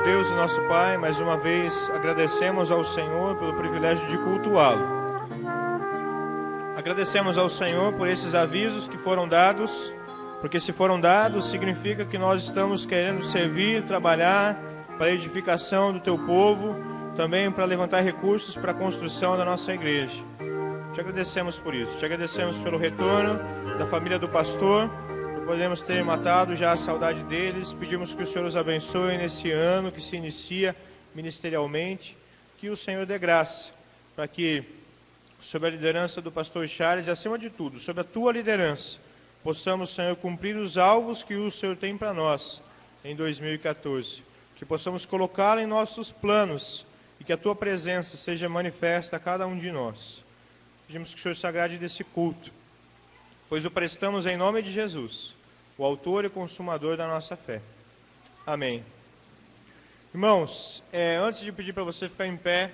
Deus e nosso Pai, mais uma vez agradecemos ao Senhor pelo privilégio de cultuá-lo. Agradecemos ao Senhor por esses avisos que foram dados, porque se foram dados, significa que nós estamos querendo servir, trabalhar para a edificação do Teu povo, também para levantar recursos para a construção da nossa igreja. Te agradecemos por isso, te agradecemos pelo retorno da família do pastor, por podemos ter matado já a saudade deles. Pedimos que o Senhor os abençoe nesse ano que se inicia ministerialmente, que o Senhor dê graça, para que, sob a liderança do pastor Charles, e acima de tudo, sob a Tua liderança, possamos, Senhor, cumprir os alvos que o Senhor tem para nós em 2014, que possamos colocá-lo em nossos planos e que a Tua presença seja manifesta a cada um de nós. Pedimos que o Senhor se agrade desse culto, pois o prestamos em nome de Jesus, o autor e consumador da nossa fé. Amém. Irmãos, antes de pedir para você ficar em pé,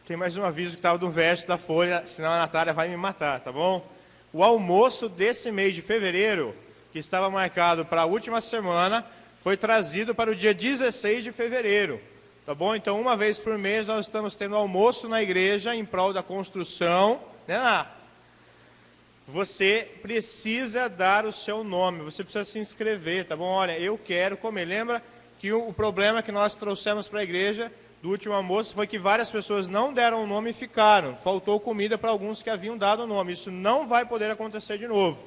tem mais um aviso que estava do verso da Folha, senão a Natália vai me matar, tá bom? O almoço desse mês de fevereiro, que estava marcado para a última semana, foi trazido para o dia 16 de fevereiro. Tá bom? Então, uma vez por mês, nós estamos tendo almoço na igreja em prol da construção. Né? Você precisa dar o seu nome, você precisa se inscrever, tá bom? Olha, eu quero comer. Lembra que o problema que nós trouxemos para a igreja do último almoço foi que várias pessoas não deram o nome e ficaram. Faltou comida para alguns que haviam dado o nome. Isso não vai poder acontecer de novo,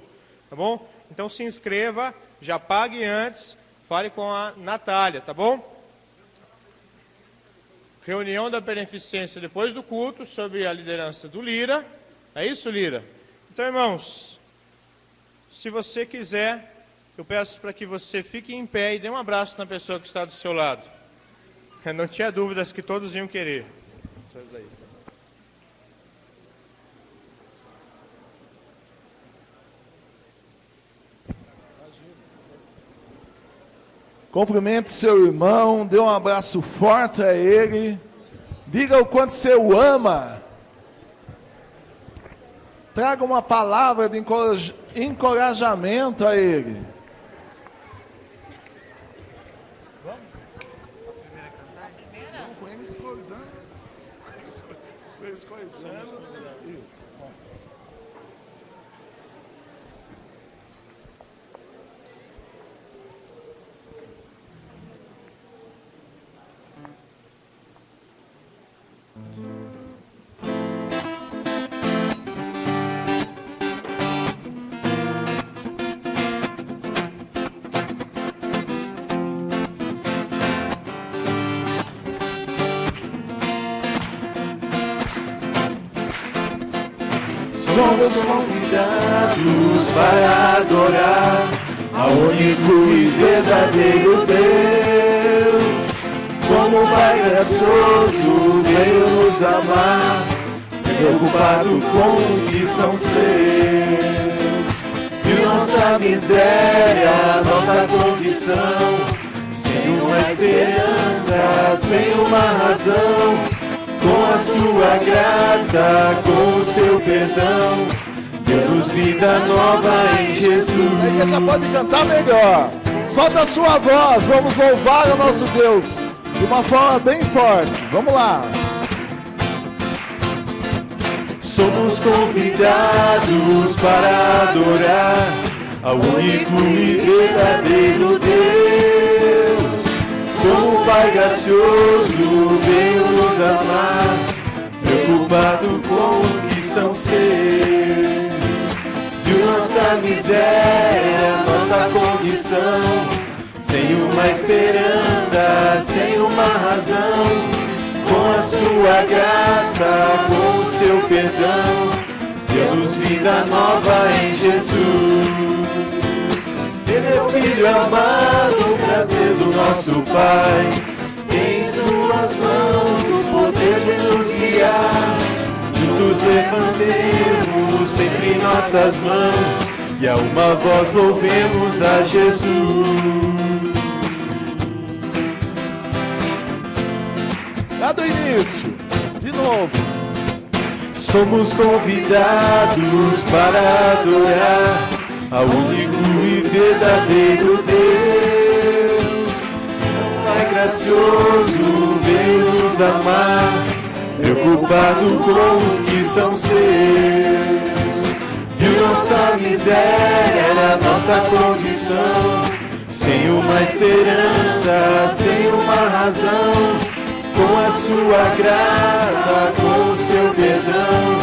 tá bom? Então se inscreva, já pague antes, fale com a Natália, tá bom? Reunião da beneficência depois do culto, sob a liderança do Lira. É isso, Lira? Então, irmãos, se você quiser, eu peço para que você fique em pé e dê um abraço na pessoa que está do seu lado. Eu não tinha dúvidas que todos iam querer. Cumprimente seu irmão, dê um abraço forte a ele, diga o quanto você o ama, traga uma palavra de encorajamento a ele. Vamos? A primeira cantar? Vamos com eles coisando. Eles coisando. Isso. Somos convidados para adorar ao único e verdadeiro Deus. Como Pai gracioso veio nos amar, preocupado com os que são seus. Viu nossa miséria, nossa condição, sem uma esperança, sem uma razão. Com a sua graça, com o seu perdão, deu-nos vida nova em Jesus. A igreja pode cantar melhor. Solta a sua voz, vamos louvar o nosso Deus de uma forma bem forte. Vamos lá. Somos convidados para adorar ao único e verdadeiro Deus. Como Pai gracioso veio nos amar, preocupado com os que são seus. Viu nossa miséria, nossa condição, sem uma esperança, sem uma razão. Com a sua graça, com o seu perdão, deu-nos vida nova em Jesus. Ele é o Filho amado, prazer do nosso Pai. Em suas mãos o poder de nos guiar. Juntos levantemos sempre nossas mãos e a uma voz louvemos a Jesus. Lá do início, de novo. Somos convidados para adorar ao único e verdadeiro Deus. Pai gracioso veio nos amar, preocupado com os que são seus. Viu nossa miséria, era nossa condição, sem uma esperança, sem uma razão. Com a sua graça, com o seu perdão,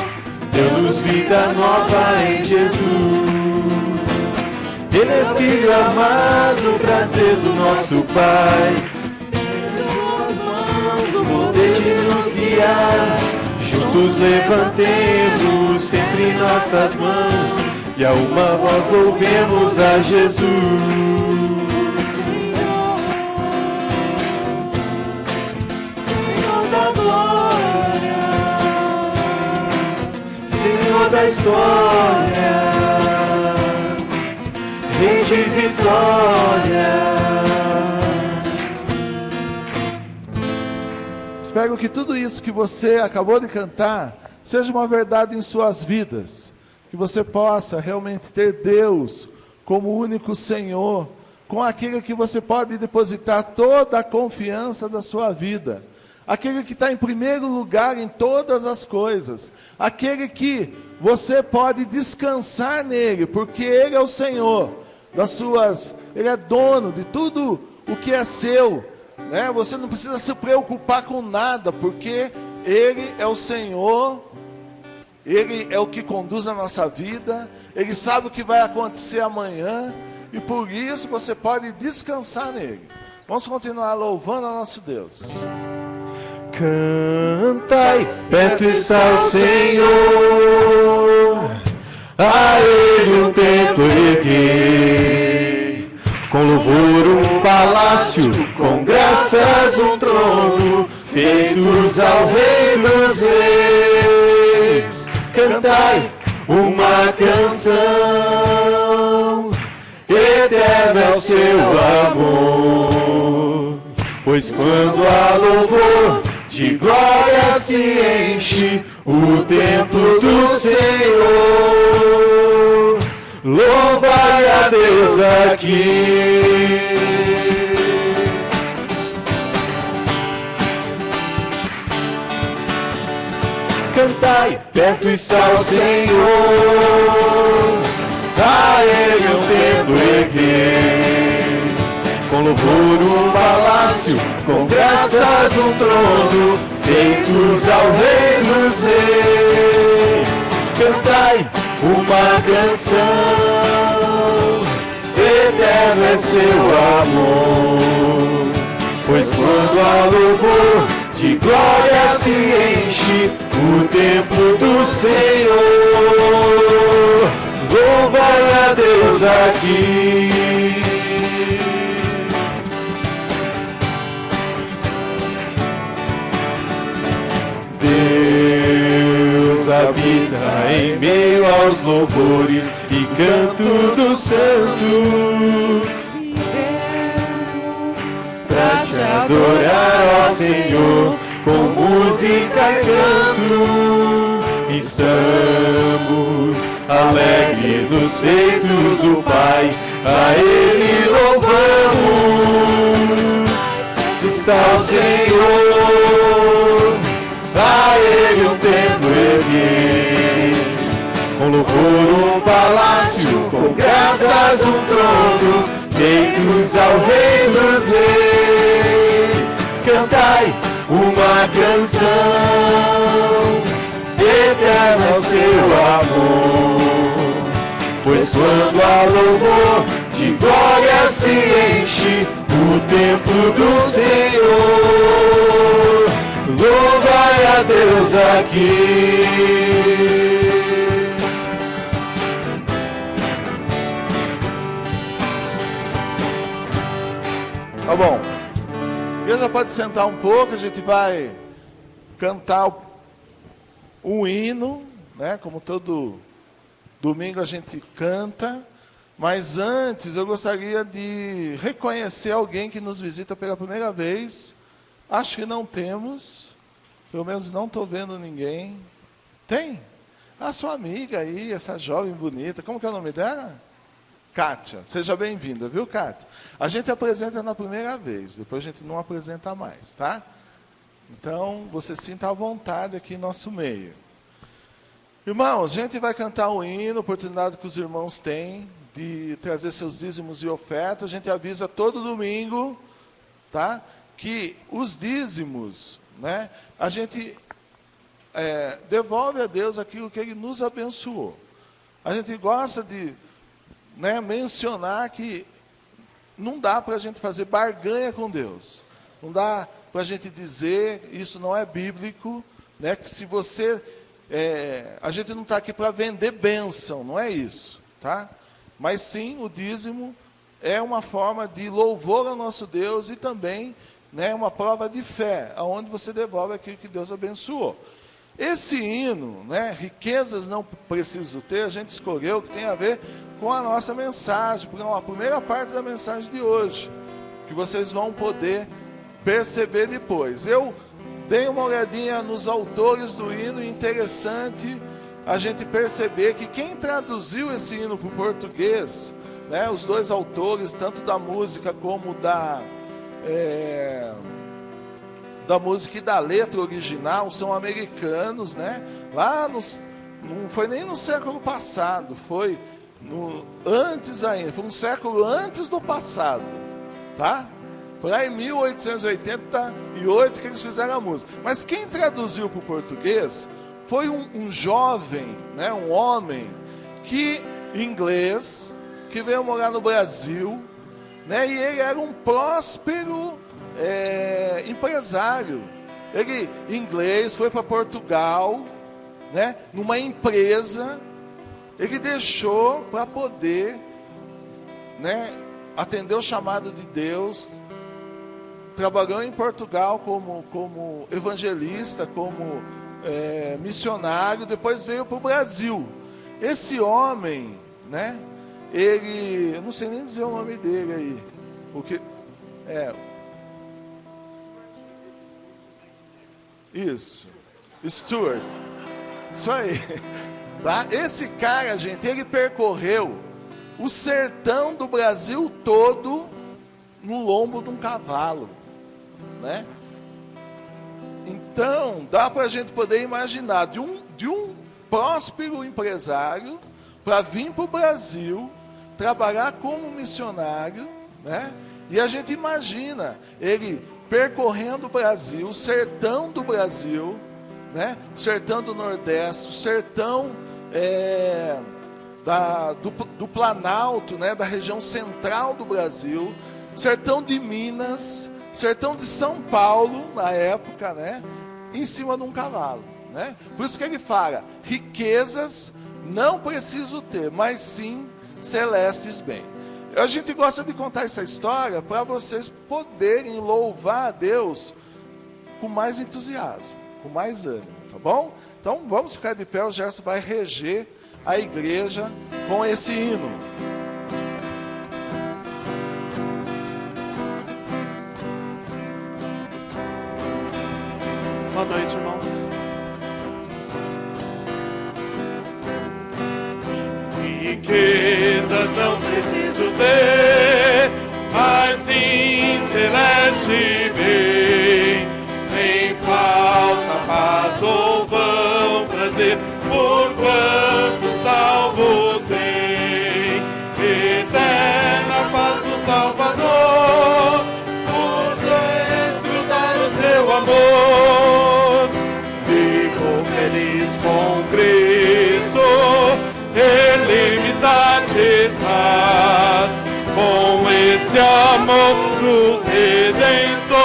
deu-nos vida nova em Jesus. Ele é Filho amado, prazer do nosso Pai. Em suas mãos o poder de nos guiar. Juntos levantemos sempre nossas mãos e a uma voz louvemos a Jesus. Senhor da glória, Senhor da história, Rei de vitória. Espero que tudo isso que você acabou de cantar seja uma verdade em suas vidas. Que você possa realmente ter Deus como único Senhor, com aquele que você pode depositar toda a confiança da sua vida. Aquele que está em primeiro lugar em todas as coisas. Aquele que você pode descansar nele, porque Ele é o Senhor das suas, Ele é dono de tudo o que é seu, né? Você não precisa se preocupar com nada, porque Ele é o Senhor, Ele é o que conduz a nossa vida, Ele sabe o que vai acontecer amanhã, e por isso você pode descansar nele. Vamos continuar louvando a nosso Deus. Cantai, perto está o Senhor, a Ele um templo erguei, com louvor um palácio, com graças um trono, feitos ao Rei dos Reis. Cantai uma canção, eterno é o seu amor, pois quando há louvor, de glória se enche o templo do Senhor. Louvai a Deus aqui. Cantai, perto está o Senhor, a Ele um templo erguei, com louvor um palácio, com graças um trono, feitos ao Rei dos Reis. Cantai uma canção, eterno é seu amor, pois quando há louvor, de glória se enche o templo do Senhor. Louvai a Deus aqui. Deus habita em meio aos louvores e canto do santo. Pra te adorar, ó Senhor, com música e canto. Estamos alegres nos feitos do Pai, a Ele louvamos. Está o Senhor, a Ele um templo erguei, com louvor um palácio, com graças um trono, feitos ao Rei dos Reis. Cantai uma canção, eterno é o seu amor, pois quando há louvor, de glória se enche o templo do Senhor. Louvai a Deus aqui. Tá bom. A igreja pode sentar um pouco, a gente vai cantar um hino, né? Como todo domingo a gente canta. Mas antes eu gostaria de reconhecer alguém que nos visita pela primeira vez. Acho que não temos, pelo menos não estou vendo ninguém. Tem? A sua amiga aí, essa jovem bonita, como que é o nome dela? Kátia, seja bem-vinda, viu, Kátia? A gente apresenta na primeira vez, depois a gente não apresenta mais, tá? Então, você sinta à vontade aqui em nosso meio. Irmãos, a gente vai cantar um hino, oportunidade que os irmãos têm de trazer seus dízimos e ofertas. A gente avisa todo domingo, tá? Que os dízimos, né? A gente devolve a Deus aquilo que Ele nos abençoou. A gente gosta de mencionar que não dá para a gente fazer barganha com Deus. Não dá para a gente dizer, isso não é bíblico, né, que se você... a gente não está aqui para vender bênção, não é isso, tá? Mas sim, o dízimo é uma forma de louvor ao nosso Deus e também, né, uma prova de fé, aonde você devolve aquilo que Deus abençoou. Esse hino, né, riquezas não preciso ter, a gente escolheu que tem a ver com a nossa mensagem, porque é a primeira parte da mensagem de hoje, que vocês vão poder perceber depois. Eu dei uma olhadinha nos autores do hino, interessante a gente perceber que quem traduziu esse hino para o português, né, os dois autores, tanto da música como da música e da letra original, são americanos, né? Lá não foi nem no século passado, foi antes ainda, foi um século antes do passado, tá? Foi lá em 1888 que eles fizeram a música. Mas quem traduziu para o português foi um jovem, né, um homem inglês, que veio morar no Brasil, né, e ele era um próspero empresário. Ele, inglês, foi para Portugal, né, numa empresa. Ele deixou para poder, né, atender o chamado de Deus. Trabalhou em Portugal como evangelista, como missionário. Depois veio para o Brasil. Esse homem, né, ele, eu não sei nem dizer o nome dele aí, porque isso, Stuart, isso aí, tá? Esse cara, gente, ele percorreu o sertão do Brasil todo no lombo de um cavalo, né? Então, dá para a gente poder imaginar de um próspero empresário para vir para o Brasil, trabalhar como missionário, né? E a gente imagina ele percorrendo o Brasil, o sertão do Brasil, né? O sertão do Nordeste, o sertão do Planalto, né? Da região central do Brasil, sertão de Minas, sertão de São Paulo, na época, né? Em cima de um cavalo, né? Por isso que ele fala, riquezas não preciso ter, mas sim celestes bens. A gente gosta de contar essa história para vocês poderem louvar a Deus com mais entusiasmo, com mais ânimo, tá bom? Então vamos ficar de pé, o Gerson vai reger a igreja com esse hino. Boa noite, irmãos. Riquezas não preciso ter, mas sim celeste bem, nem falsa paz ou vão prazer, por quanto salvo tem, eterna paz do Salvador, por desfrutar o seu amor, vivo feliz com Cristo, Ele me satisfaz, com esse amor dos redentor,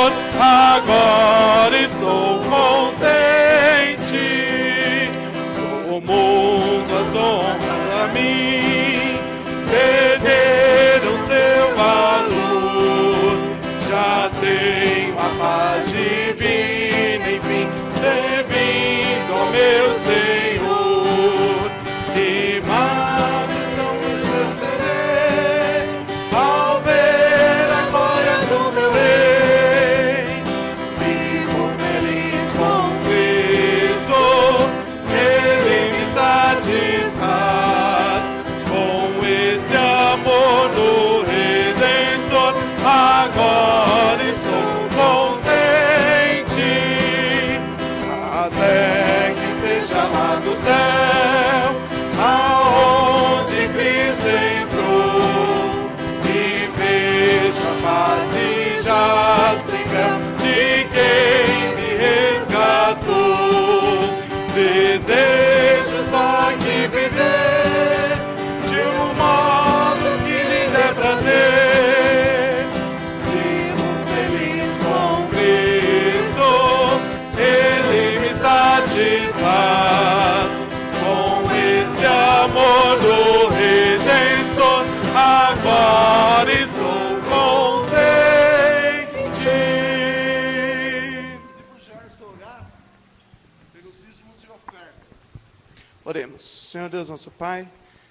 Oremos. Senhor Deus, nosso Pai,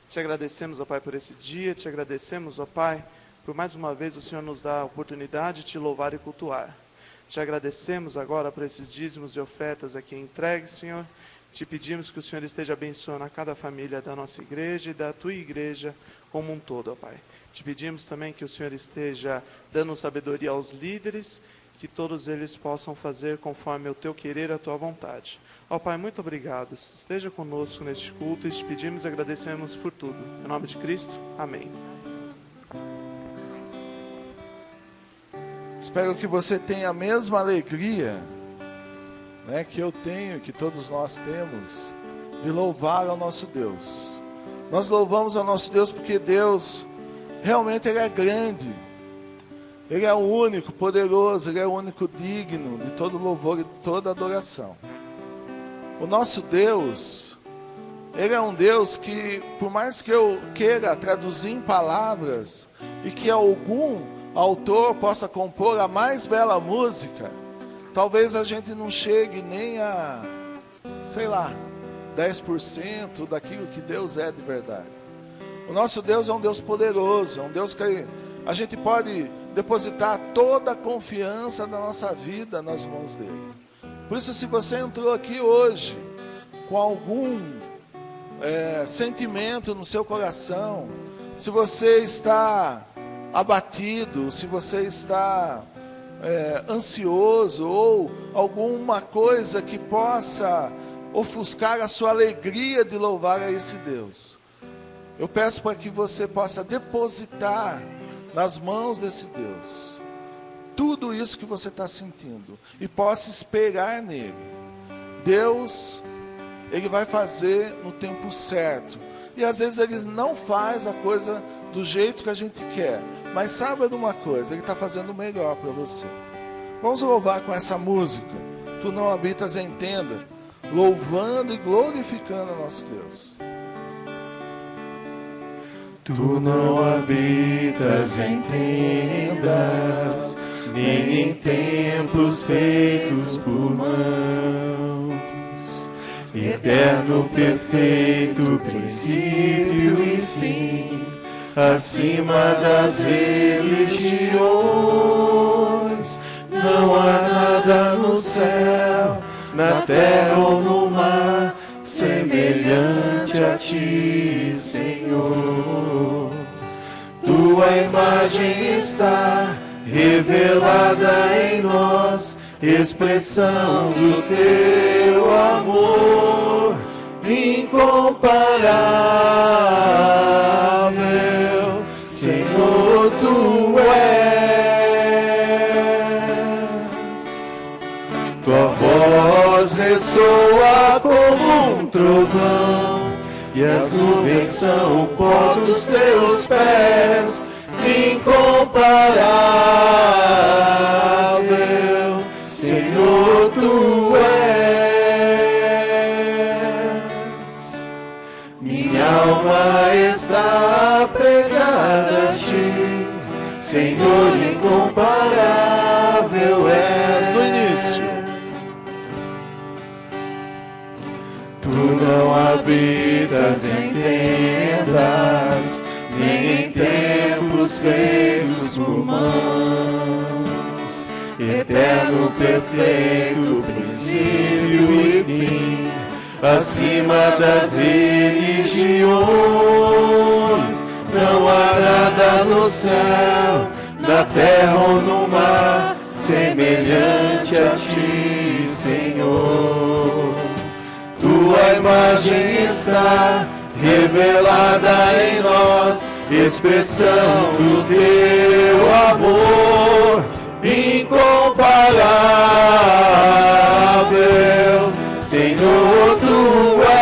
te agradecemos, ó Pai, por esse dia, te agradecemos, ó Pai, por mais uma vez o Senhor nos dá a oportunidade de te louvar e cultuar. Te agradecemos agora por esses dízimos e ofertas aqui entregues, Senhor. Te pedimos que o Senhor esteja abençoando a cada família da nossa igreja e da tua igreja como um todo, ó Pai. Te pedimos também que o Senhor esteja dando sabedoria aos líderes, que todos eles possam fazer conforme o teu querer e a tua vontade. Ó Pai, muito obrigado. Esteja conosco neste culto e te pedimos e agradecemos por tudo. Em nome de Cristo, amém. Espero que você tenha a mesma alegria, né, que eu tenho, que todos nós temos, de louvar ao nosso Deus. Nós louvamos ao nosso Deus porque Deus, realmente Ele é grande. Ele é o único poderoso, Ele é o único digno de todo louvor e toda adoração. O nosso Deus, Ele é um Deus que, por mais que eu queira traduzir em palavras, e que algum autor possa compor a mais bela música, talvez a gente não chegue nem a, 10% daquilo que Deus é de verdade. O nosso Deus é um Deus poderoso, é um Deus que a gente pode depositar toda a confiança da nossa vida nas mãos dele. Por isso, se você entrou aqui hoje com algum sentimento no seu coração, se você está abatido, se você está ansioso, ou alguma coisa que possa ofuscar a sua alegria de louvar a esse Deus, eu peço para que você possa depositar nas mãos desse Deus tudo isso que você está sentindo e possa esperar nele. Deus, Ele vai fazer no tempo certo, e às vezes Ele não faz a coisa do jeito que a gente quer, mas sabe de uma coisa, Ele está fazendo o melhor para você. Vamos louvar com essa música, Tu Não Habitas em Tenda, louvando e glorificando o nosso Deus. Tu não habitas em tendas, nem em templos feitos por mãos. Eterno, perfeito, princípio e fim, acima das religiões. Não há nada no céu, na terra ou no mar, semelhante a ti, Senhor. Tua imagem está revelada em nós, expressão do teu amor incomparável. Senhor, tu és. Tua voz ressoa como um trovão, e as nuvens são o pó dos teus pés, incomparável. Senhor, tu és. Minha alma está apegada a ti, Senhor, incomparável és. Do início. Tu não habitas em tendas, nem em templos feitos por mãos. Eterno, perfeito, princípio e fim, acima das religiões. Não há nada no céu, na terra ou no mar, semelhante a ti, Senhor. Tua imagem está revelada em nós, expressão do teu amor incomparável. Senhor, tu és.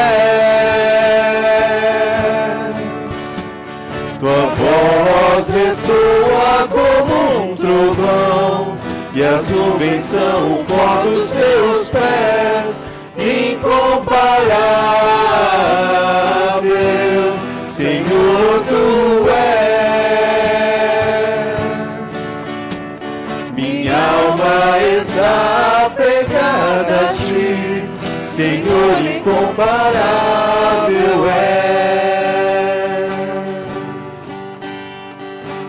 Tua voz ressoa como um trovão, e as nuvens são o pó dos teus pés, incomparável. Senhor, tu és. Minha alma está apegada a ti, Senhor incomparável és.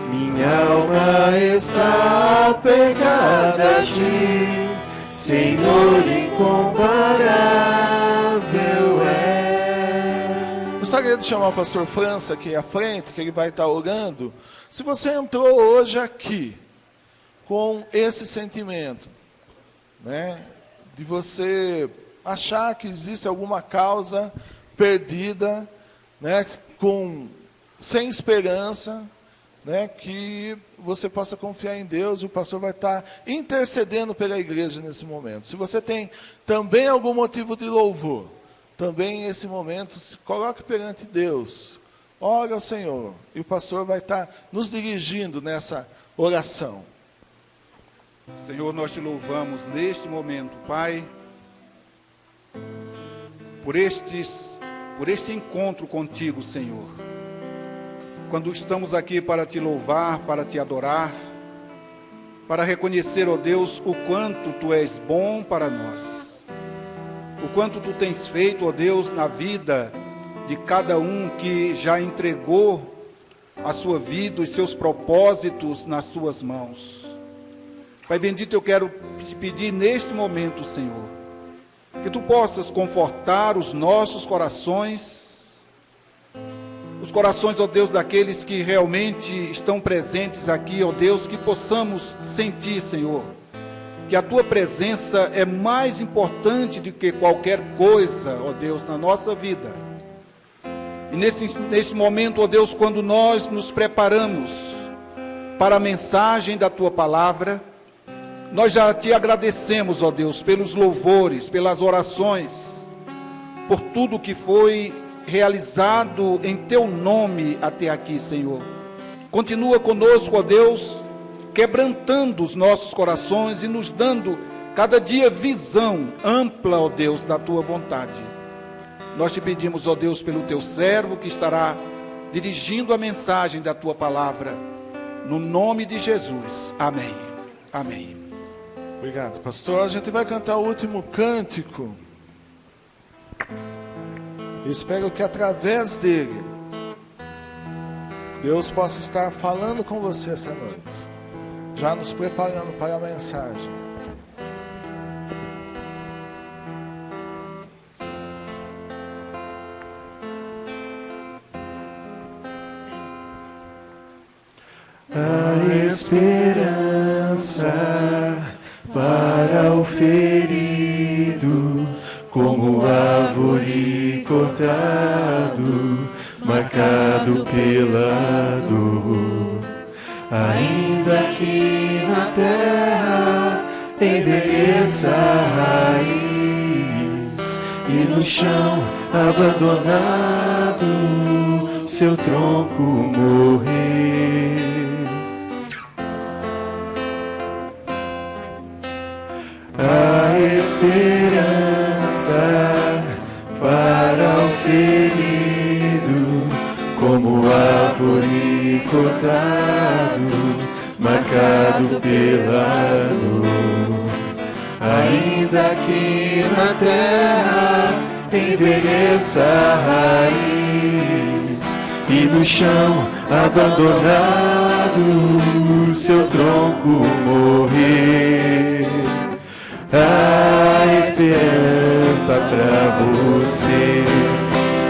Minha alma está apegada a ti, Senhor incomparável és. Gostaria de chamar o pastor França aqui à frente, que ele vai estar orando. Se você entrou hoje aqui com esse sentimento, né, de você achar que existe alguma causa perdida, né, sem esperança, né, que você possa confiar em Deus, e o pastor vai estar intercedendo pela igreja nesse momento. Se você tem também algum motivo de louvor, também nesse momento, se coloque perante Deus, ore ao Senhor, e o pastor vai estar nos dirigindo nessa oração. Senhor, nós te louvamos neste momento, Pai, por este encontro contigo, Senhor. Quando estamos aqui para te louvar, para te adorar, para reconhecer, ó Deus, o quanto tu és bom para nós, o quanto tu tens feito, ó Deus, na vida de cada um que já entregou a sua vida, os seus propósitos nas tuas mãos. Pai bendito, eu quero te pedir neste momento, Senhor, que tu possas confortar os nossos corações, os corações, ó Deus, daqueles que realmente estão presentes aqui, ó Deus, que possamos sentir, Senhor, que a tua presença é mais importante do que qualquer coisa, ó Deus, na nossa vida. E nesse momento, ó Deus, quando nós nos preparamos para a mensagem da tua palavra, nós já te agradecemos, ó Deus, pelos louvores, pelas orações, por tudo que foi realizado em teu nome até aqui, Senhor. Continua conosco, ó Deus, quebrantando os nossos corações e nos dando cada dia visão ampla, ó Deus, da tua vontade. Nós te pedimos, ó Deus, pelo teu servo que estará dirigindo a mensagem da tua palavra, no nome de Jesus. Amém. Amém. Obrigado, pastor. A gente vai cantar o último cântico. Eu espero que através dele, Deus possa estar falando com você essa noite, já nos preparando para a mensagem. A esperança para o ferido, como árvore cortado, marcado pela dor. Ainda que na terra envelheça a raiz, e no chão abandonado seu tronco morrer. A esperança para o ferido, como árvore cortado, marcado pela dor. Ainda que na terra envelheça a raiz, e no chão abandonado seu tronco morrer. A esperança pra você,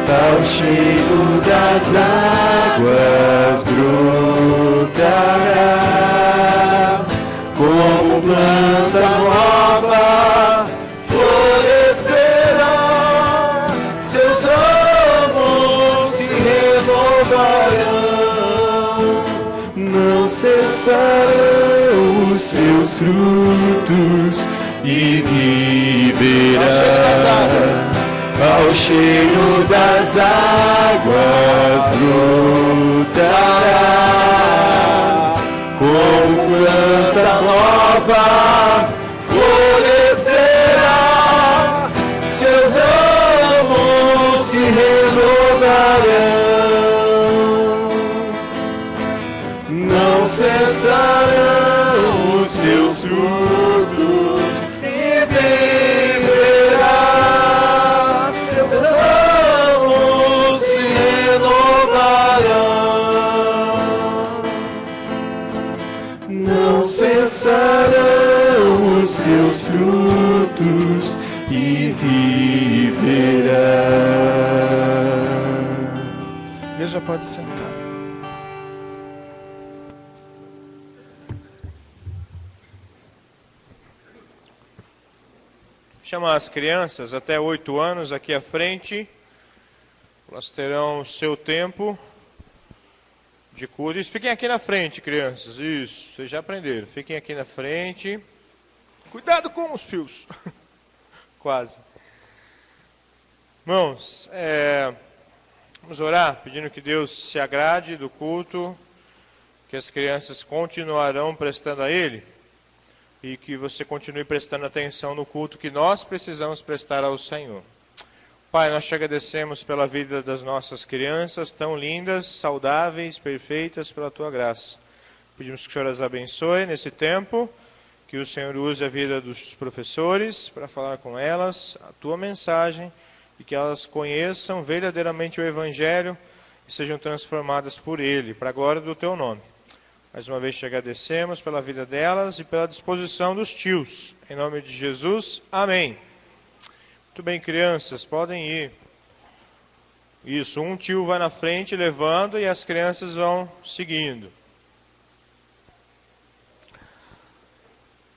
ao cheiro das águas brotará, como planta nova florescerá, seus ramos se renovarão, não cessarão os seus frutos, e viverás. Ao cheiro das águas brotará, como planta nova florescerá, seus ramos se renovarão, não cessarão os seus frutos, e viverá. e viverá. A igreja pode sentar. Chamar as crianças até 8 anos aqui à frente. Elas terão o seu tempo de culto. Isso, fiquem aqui na frente, crianças. Isso, vocês já aprenderam. Fiquem aqui na frente. Cuidado com os fios. Quase. Irmãos, vamos orar pedindo que Deus se agrade do culto, que as crianças continuarão prestando a Ele e que você continue prestando atenção no culto que nós precisamos prestar ao Senhor. Pai, nós te agradecemos pela vida das nossas crianças, tão lindas, saudáveis, perfeitas, pela Tua graça. Pedimos que o Senhor as abençoe nesse tempo, que o Senhor use a vida dos professores para falar com elas a Tua mensagem e que elas conheçam verdadeiramente o Evangelho e sejam transformadas por Ele, para a glória do Teu nome. Mais uma vez te agradecemos pela vida delas e pela disposição dos tios. Em nome de Jesus, amém. Muito bem, crianças, podem ir. Isso, um tio vai na frente levando e as crianças vão seguindo.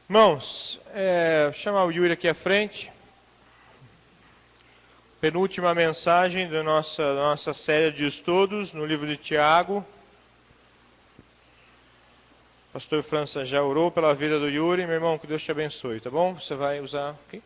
Irmãos, vou chamar o Yuri aqui à frente. Penúltima mensagem da nossa série de estudos no livro de Tiago. O pastor França já orou pela vida do Yuri. Meu irmão, que Deus te abençoe, tá bom? Você vai usar aqui.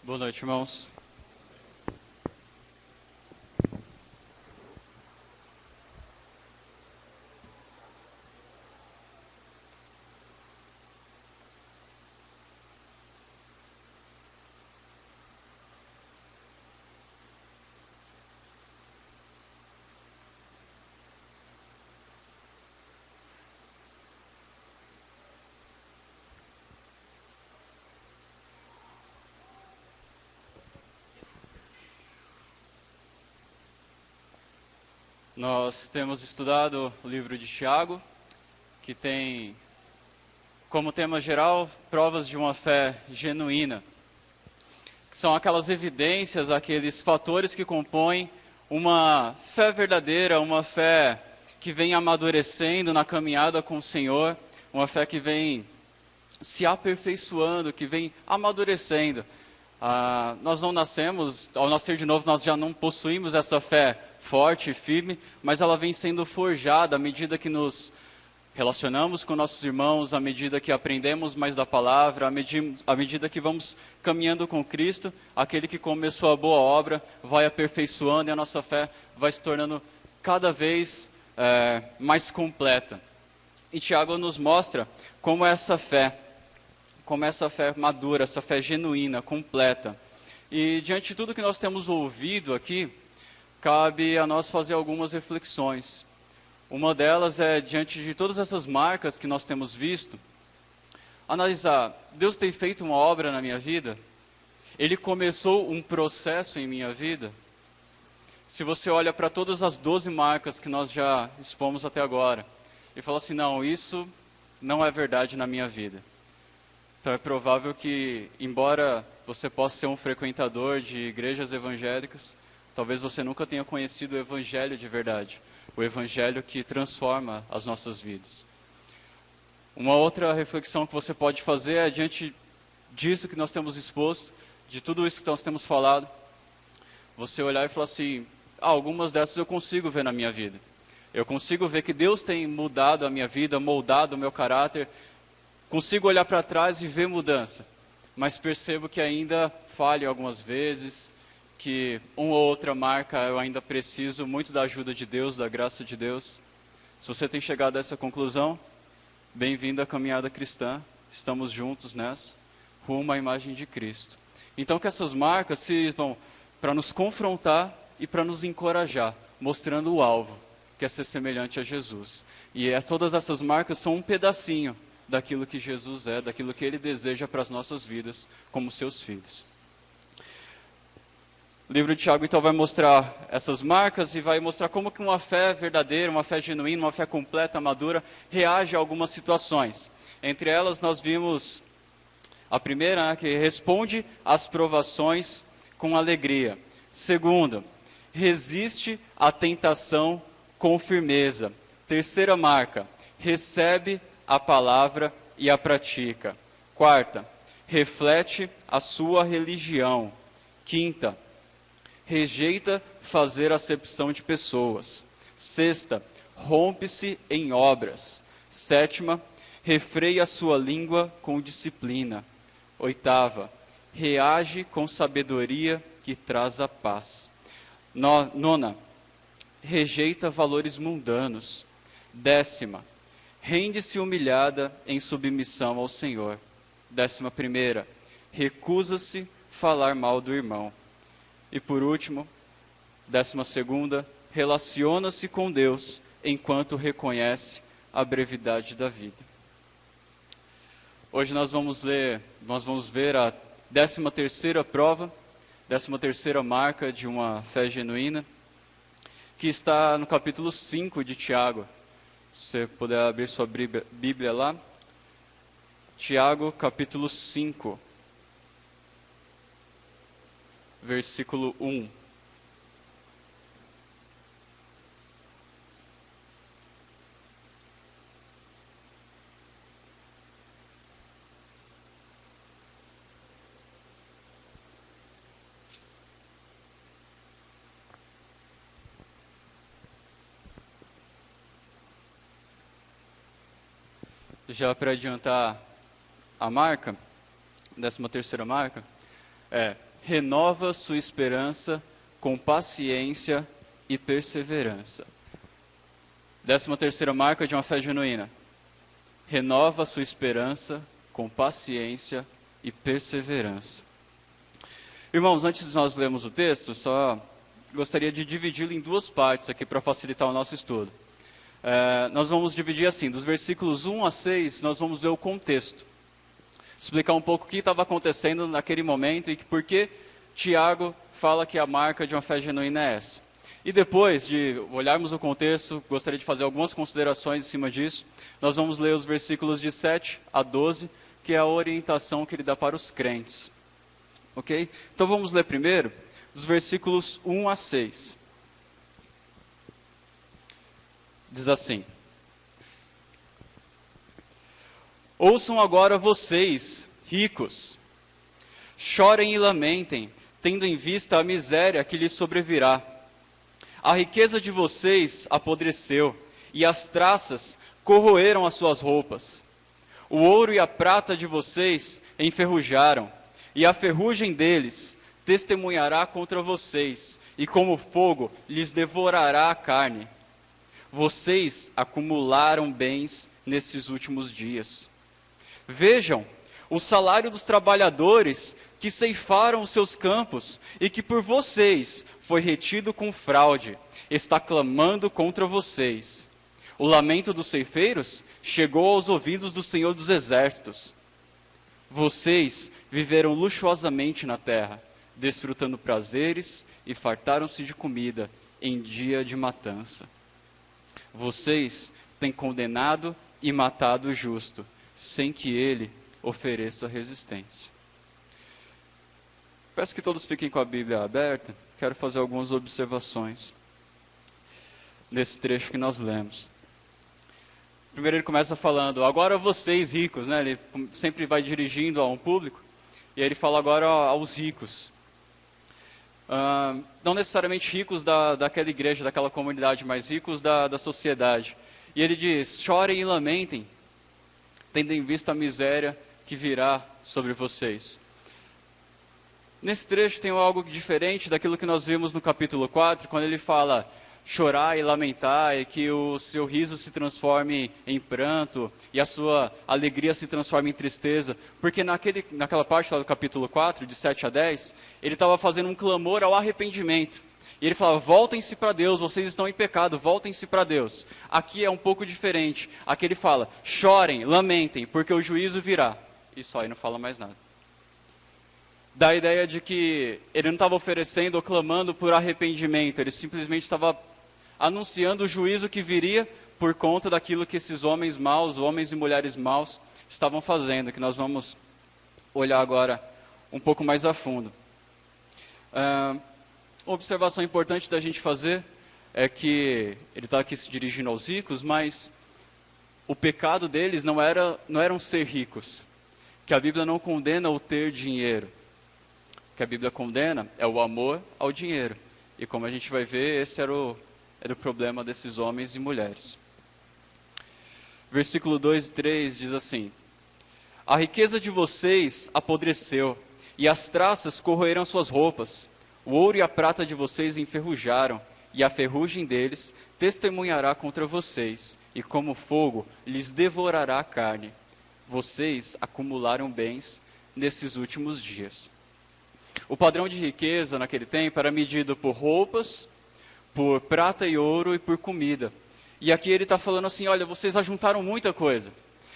Boa noite, irmãos. Nós temos estudado o livro de Tiago, que tem como tema geral provas de uma fé genuína, que são aquelas evidências, aqueles fatores que compõem uma fé verdadeira, uma fé que vem amadurecendo na caminhada com o Senhor, uma fé que vem se aperfeiçoando, que vem amadurecendo. Nós não nascemos, ao nascer de novo, nós já não possuímos essa fé forte e firme, mas ela vem sendo forjada à medida que nos relacionamos com nossos irmãos, à medida que aprendemos mais da palavra, à medida que vamos caminhando com Cristo. Aquele que começou a boa obra vai aperfeiçoando e a nossa fé vai se tornando cada vez mais completa. E Tiago nos mostra como essa fé madura, essa fé genuína, completa. E diante de tudo que nós temos ouvido aqui, cabe a nós fazer algumas reflexões. Uma delas é, diante de todas essas marcas que nós temos visto, analisar: Deus tem feito uma obra na minha vida? Ele começou um processo em minha vida? Se você olha para todas as 12 marcas que nós já expomos até agora, e fala assim: não, isso não é verdade na minha vida. Então é provável que, embora você possa ser um frequentador de igrejas evangélicas, talvez você nunca tenha conhecido o Evangelho de verdade, o Evangelho que transforma as nossas vidas. Uma outra reflexão que você pode fazer é, diante disso que nós temos exposto, de tudo isso que nós temos falado, você olhar e falar assim: algumas dessas eu consigo ver na minha vida. Eu consigo ver que Deus tem mudado a minha vida, moldado o meu caráter. Consigo olhar para trás e ver mudança, mas percebo que ainda falho algumas vezes, que uma ou outra marca eu ainda preciso muito da ajuda de Deus, da graça de Deus. Se você tem chegado a essa conclusão, bem-vindo à caminhada cristã, estamos juntos nessa, rumo à imagem de Cristo. Então que essas marcas sirvam para nos confrontar e para nos encorajar, mostrando o alvo, que é ser semelhante a Jesus. E todas essas marcas são um pedacinho daquilo que Jesus é, daquilo que Ele deseja para as nossas vidas como seus filhos. O livro de Tiago, então, vai mostrar essas marcas e vai mostrar como que uma fé verdadeira, uma fé genuína, uma fé completa, madura, reage a algumas situações. Entre elas, nós vimos a primeira, que responde às provações com alegria. Segunda, resiste à tentação com firmeza. Terceira marca, recebe a palavra e a pratica. Quarta, reflete a sua religião. Quinta, rejeita fazer acepção de pessoas. Sexta, rompe-se em obras. Sétima, refreia a sua língua com disciplina. Oitava, reage com sabedoria que traz a paz. Nona, rejeita valores mundanos. Décima, rende-se humilhada em submissão ao Senhor. 11ª, recusa-se falar mal do irmão. E por último, 12ª, relaciona-se com Deus enquanto reconhece a brevidade da vida. Hoje nós vamos ver a 13ª prova, 13ª marca de uma fé genuína, que está no capítulo 5 de Tiago. Se você puder abrir sua Bíblia lá. Tiago, capítulo 5. Versículo 1. Já para adiantar a marca, 13ª marca, renova sua esperança com paciência e perseverança. 13ª marca de uma fé genuína. Renova sua esperança com paciência e perseverança. Irmãos, antes de nós lermos o texto, só gostaria de dividi-lo em duas partes aqui para facilitar o nosso estudo. Nós vamos dividir assim, dos versículos 1 a 6, nós vamos ver o contexto. Explicar um pouco o que estava acontecendo naquele momento e por que Tiago fala que a marca de uma fé genuína é essa. E depois de olharmos o contexto, gostaria de fazer algumas considerações em cima disso. Nós vamos ler os versículos de 7 a 12, que é a orientação que ele dá para os crentes. Ok? Então vamos ler primeiro dos versículos 1 a 6. Diz assim: ouçam agora vocês, ricos, chorem e lamentem, tendo em vista a miséria que lhes sobrevirá. A riqueza de vocês apodreceu, e as traças corroeram as suas roupas. O ouro e a prata de vocês enferrujaram, e a ferrugem deles testemunhará contra vocês, e como fogo lhes devorará a carne. Vocês acumularam bens nesses últimos dias. Vejam, o salário dos trabalhadores que ceifaram os seus campos e que por vocês foi retido com fraude, está clamando contra vocês. O lamento dos ceifeiros chegou aos ouvidos do Senhor dos Exércitos. Vocês viveram luxuosamente na terra, desfrutando prazeres e fartaram-se de comida em dia de matança. Vocês têm condenado e matado o justo, sem que ele ofereça resistência. Peço que todos fiquem com a Bíblia aberta. Quero fazer algumas observações nesse trecho que nós lemos. Primeiro ele começa falando, agora vocês ricos, né? Ele sempre vai dirigindo a um público, e aí ele fala agora aos ricos. Não necessariamente ricos daquela igreja, daquela comunidade, mas ricos da sociedade. E ele diz, chorem e lamentem, tendo em vista a miséria que virá sobre vocês. Nesse trecho tem algo diferente daquilo que nós vimos no capítulo 4, quando ele fala chorar e lamentar, e que o seu riso se transforme em pranto, e a sua alegria se transforme em tristeza, porque naquela parte lá do capítulo 4, de 7 a 10, ele estava fazendo um clamor ao arrependimento. E ele fala, voltem-se para Deus, vocês estão em pecado, voltem-se para Deus. Aqui é um pouco diferente. Aqui ele fala, chorem, lamentem, porque o juízo virá. E só, e não fala mais nada. Dá a ideia de que ele não estava oferecendo ou clamando por arrependimento, ele simplesmente estava anunciando o juízo que viria por conta daquilo que esses homens maus, homens e mulheres maus, estavam fazendo, que nós vamos olhar agora um pouco mais a fundo. Uma observação importante da gente fazer é que ele está aqui se dirigindo aos ricos, mas o pecado deles não eram ser ricos, que a Bíblia não condena o ter dinheiro. O que a Bíblia condena é o amor ao dinheiro. E como a gente vai ver, esse era o problema desses homens e mulheres. Versículo 2 e 3 diz assim, a riqueza de vocês apodreceu, e as traças corroeram suas roupas. O ouro e a prata de vocês enferrujaram, e a ferrugem deles testemunhará contra vocês, e como fogo lhes devorará a carne. Vocês acumularam bens nesses últimos dias. O padrão de riqueza naquele tempo era medido por roupas, por prata e ouro e por comida. E aqui ele está falando assim, olha, vocês ajuntaram muita coisa.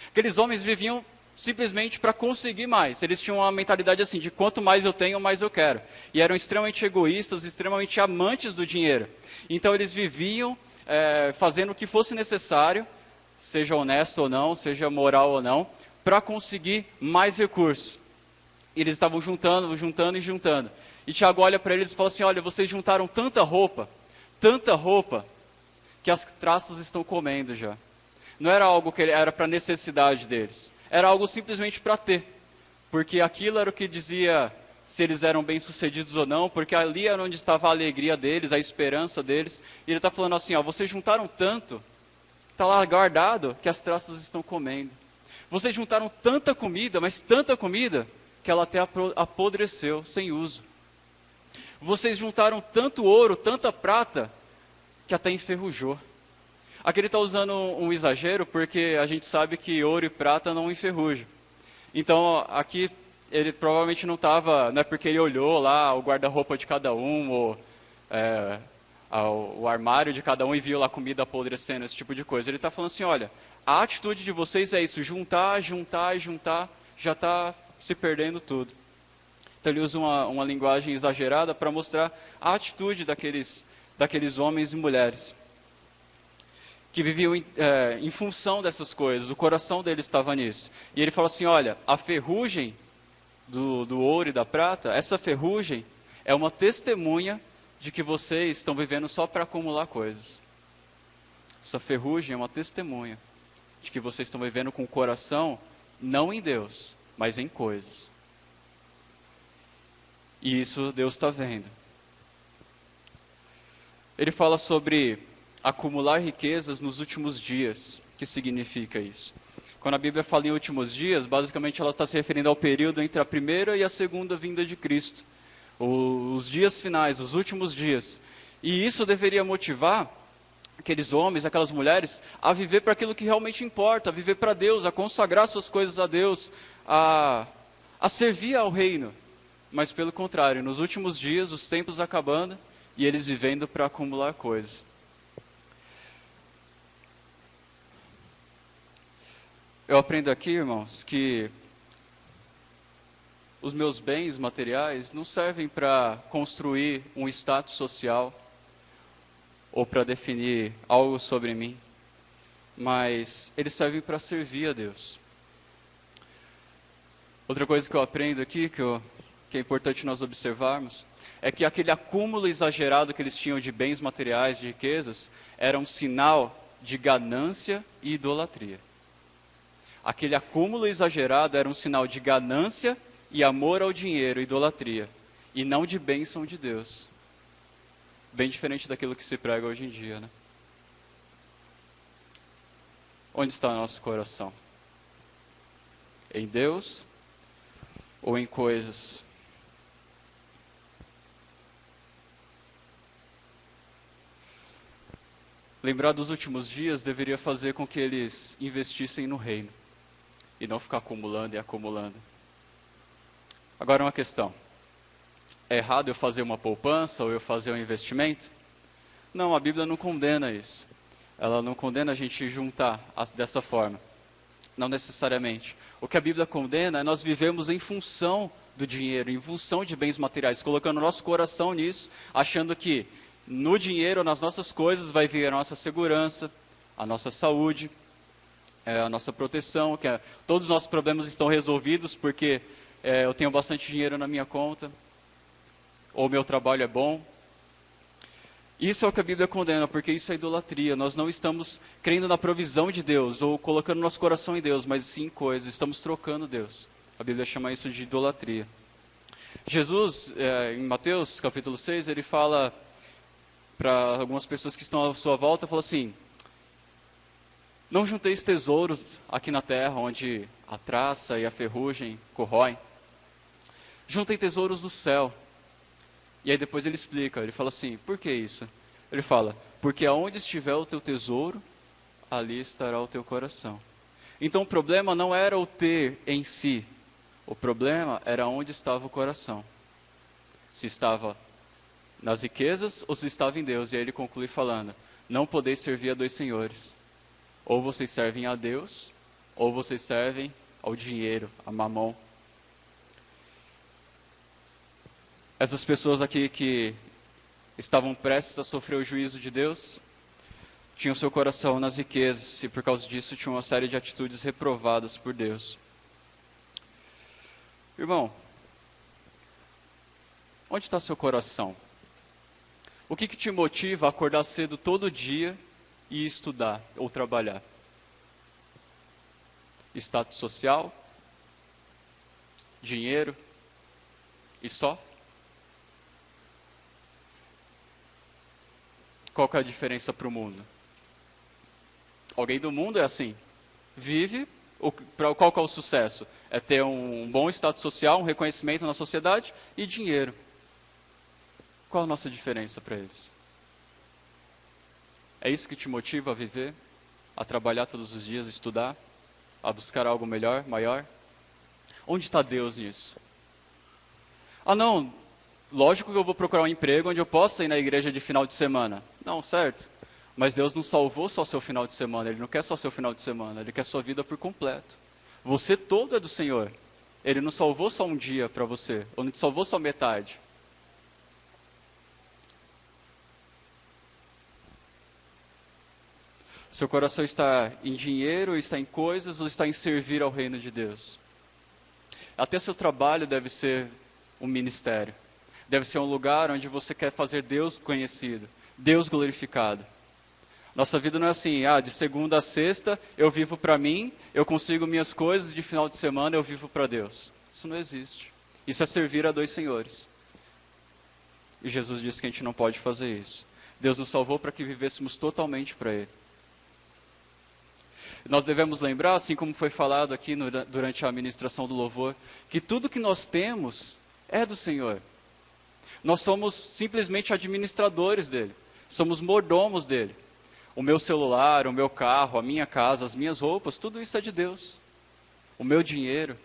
Aqueles homens viviam simplesmente para conseguir mais. Eles tinham uma mentalidade assim, de quanto mais eu tenho, mais eu quero. E eram extremamente egoístas, extremamente amantes do dinheiro. Então eles viviam fazendo o que fosse necessário, seja honesto ou não, seja moral ou não, para conseguir mais recursos. E eles estavam juntando, juntando e juntando. E Tiago olha para eles e fala assim, olha, vocês juntaram tanta roupa, que as traças estão comendo já. Não era algo que era para necessidade deles. Era algo simplesmente para ter. Porque aquilo era o que dizia se eles eram bem-sucedidos ou não, porque ali era onde estava a alegria deles, a esperança deles. E ele está falando assim, ó, vocês juntaram tanto, está lá guardado, que as traças estão comendo. Vocês juntaram tanta comida, mas tanta comida, que ela até apodreceu, sem uso. Vocês juntaram tanto ouro, tanta prata, que até enferrujou. Aqui ele está usando um exagero, porque a gente sabe que ouro e prata não enferrujam. Então, aqui, ele provavelmente não estava, não é porque ele olhou lá o guarda-roupa de cada um, ou o armário de cada um e viu lá comida apodrecendo, esse tipo de coisa. Ele está falando assim, olha, a atitude de vocês é isso, juntar, juntar, juntar, já está se perdendo tudo. Então ele usa uma linguagem exagerada para mostrar a atitude daqueles homens e mulheres que viviam em função dessas coisas, o coração deles estava nisso. E ele fala assim, olha, a ferrugem do ouro e da prata, essa ferrugem é uma testemunha de que vocês estão vivendo só para acumular coisas. Essa ferrugem é uma testemunha de que vocês estão vivendo com o coração não em Deus, mas em coisas. E isso Deus está vendo. Ele fala sobre acumular riquezas nos últimos dias. O que significa isso? Quando a Bíblia fala em últimos dias, basicamente ela está se referindo ao período entre a primeira e a segunda vinda de Cristo. Os dias finais, os últimos dias. E isso deveria motivar aqueles homens, aquelas mulheres, a viver para aquilo que realmente importa, a viver para Deus, a consagrar suas coisas a Deus, a servir ao reino. Mas pelo contrário, nos últimos dias, os tempos acabando, e eles vivendo para acumular coisas. Eu aprendo aqui, irmãos, que os meus bens materiais não servem para construir um status social ou para definir algo sobre mim, mas eles servem para servir a Deus. Outra coisa que eu aprendo aqui, que é importante nós observarmos, é que aquele acúmulo exagerado que eles tinham de bens materiais, de riquezas, era um sinal de ganância e idolatria. Aquele acúmulo exagerado era um sinal de ganância e amor ao dinheiro, idolatria, e não de bênção de Deus. Bem diferente daquilo que se prega hoje em dia, né? Onde está o nosso coração? Em Deus ou em coisas? Lembrar dos últimos dias deveria fazer com que eles investissem no reino e não ficar acumulando e acumulando. Agora uma questão. é errado eu fazer uma poupança ou eu fazer um investimento? Não, a Bíblia não condena isso. Ela não condena a gente juntar dessa forma. Não necessariamente. O que a Bíblia condena é nós vivemos em função do dinheiro, em função de bens materiais, colocando nosso coração nisso, achando que no dinheiro, nas nossas coisas, vai vir a nossa segurança, a nossa saúde, a nossa proteção, que todos os nossos problemas estão resolvidos porque eu tenho bastante dinheiro na minha conta, ou meu trabalho é bom. Isso é o que a Bíblia condena, porque isso é idolatria. Nós não estamos crendo na provisão de Deus, ou colocando nosso coração em Deus, mas sim em coisas, estamos trocando Deus. A Bíblia chama isso de idolatria. Jesus, em Mateus capítulo 6, ele fala para algumas pessoas que estão à sua volta, fala assim: não junteis tesouros aqui na terra, onde a traça e a ferrugem corroem. Juntem tesouros no céu. E aí depois ele explica, ele fala assim, por que isso? Ele fala, porque aonde estiver o teu tesouro, ali estará o teu coração. Então o problema não era o ter em si, o problema era onde estava o coração. Se estava nas riquezas ou se estava em Deus. E aí ele conclui falando, não podeis servir a dois senhores. Ou vocês servem a Deus, ou vocês servem ao dinheiro, a mamão. Essas pessoas aqui que estavam prestes a sofrer o juízo de Deus, tinham seu coração nas riquezas, e por causa disso tinham uma série de atitudes reprovadas por Deus. Irmão, onde está seu coração? O que te motiva a acordar cedo todo dia e estudar ou trabalhar? Status social? Dinheiro? E só? Qual que é a diferença para o mundo? Alguém do mundo é assim, vive, qual que é o sucesso? É ter um bom status social, um reconhecimento na sociedade e dinheiro. Qual a nossa diferença para eles? É isso que te motiva a viver, a trabalhar todos os dias, estudar, a buscar algo melhor, maior? Onde está Deus nisso? Ah não, lógico que eu vou procurar um emprego onde eu possa ir na igreja de final de semana. Não, certo. Mas Deus não salvou só seu final de semana. Ele não quer só seu final de semana. Ele quer sua vida por completo. Você todo é do Senhor. Ele não salvou só um dia para você. Ou não te salvou só metade. Seu coração está em dinheiro, está em coisas, ou está em servir ao reino de Deus? Até seu trabalho deve ser um ministério. Deve ser um lugar onde você quer fazer Deus conhecido, Deus glorificado. Nossa vida não é assim, de segunda a sexta eu vivo para mim, eu consigo minhas coisas, de final de semana eu vivo para Deus. Isso não existe. Isso é servir a dois senhores. E Jesus disse que a gente não pode fazer isso. Deus nos salvou para que vivêssemos totalmente para Ele. Nós devemos lembrar, assim como foi falado aqui durante a ministração do louvor, que tudo que nós temos é do Senhor. Nós somos simplesmente administradores dele. Somos mordomos dele. O meu celular, o meu carro, a minha casa, as minhas roupas, tudo isso é de Deus. O meu dinheiro,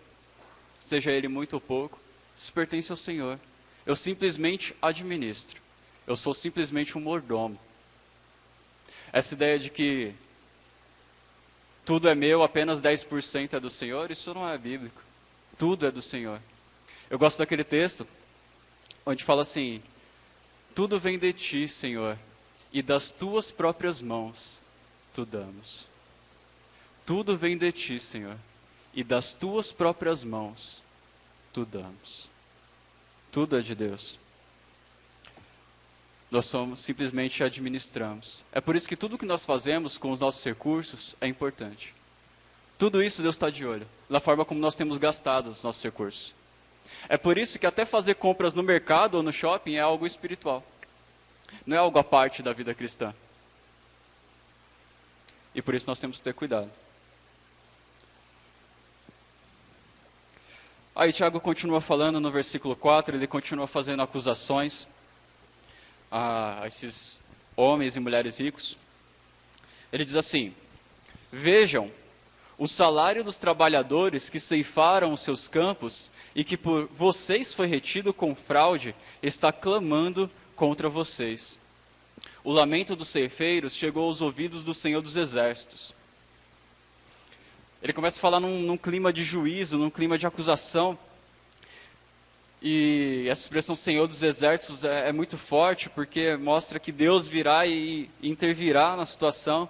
seja ele muito ou pouco, isso pertence ao Senhor. Eu simplesmente administro. Eu sou simplesmente um mordomo. Essa ideia de que tudo é meu, apenas 10% é do Senhor, isso não é bíblico. Tudo é do Senhor. Eu gosto daquele texto onde fala assim, tudo vem de ti, Senhor, e das tuas próprias mãos tu damos. Tudo vem de ti, Senhor, e das tuas próprias mãos tu damos. Tudo é de Deus. Nós simplesmente administramos. É por isso que tudo que nós fazemos com os nossos recursos é importante. Tudo isso Deus está de olho, na forma como nós temos gastado os nossos recursos. É por isso que até fazer compras no mercado ou no shopping é algo espiritual. Não é algo à parte da vida cristã. E por isso nós temos que ter cuidado. Aí Tiago continua falando no versículo 4, ele continua fazendo acusações a esses homens e mulheres ricos. Ele diz assim, vejam, O salário dos trabalhadores que ceifaram os seus campos e que por vocês foi retido com fraude, está clamando contra vocês. O lamento dos ceifeiros chegou aos ouvidos do Senhor dos Exércitos. Ele começa a falar num clima de juízo, num clima de acusação. E essa expressão Senhor dos Exércitos é muito forte, porque mostra que Deus virá e intervirá na situação.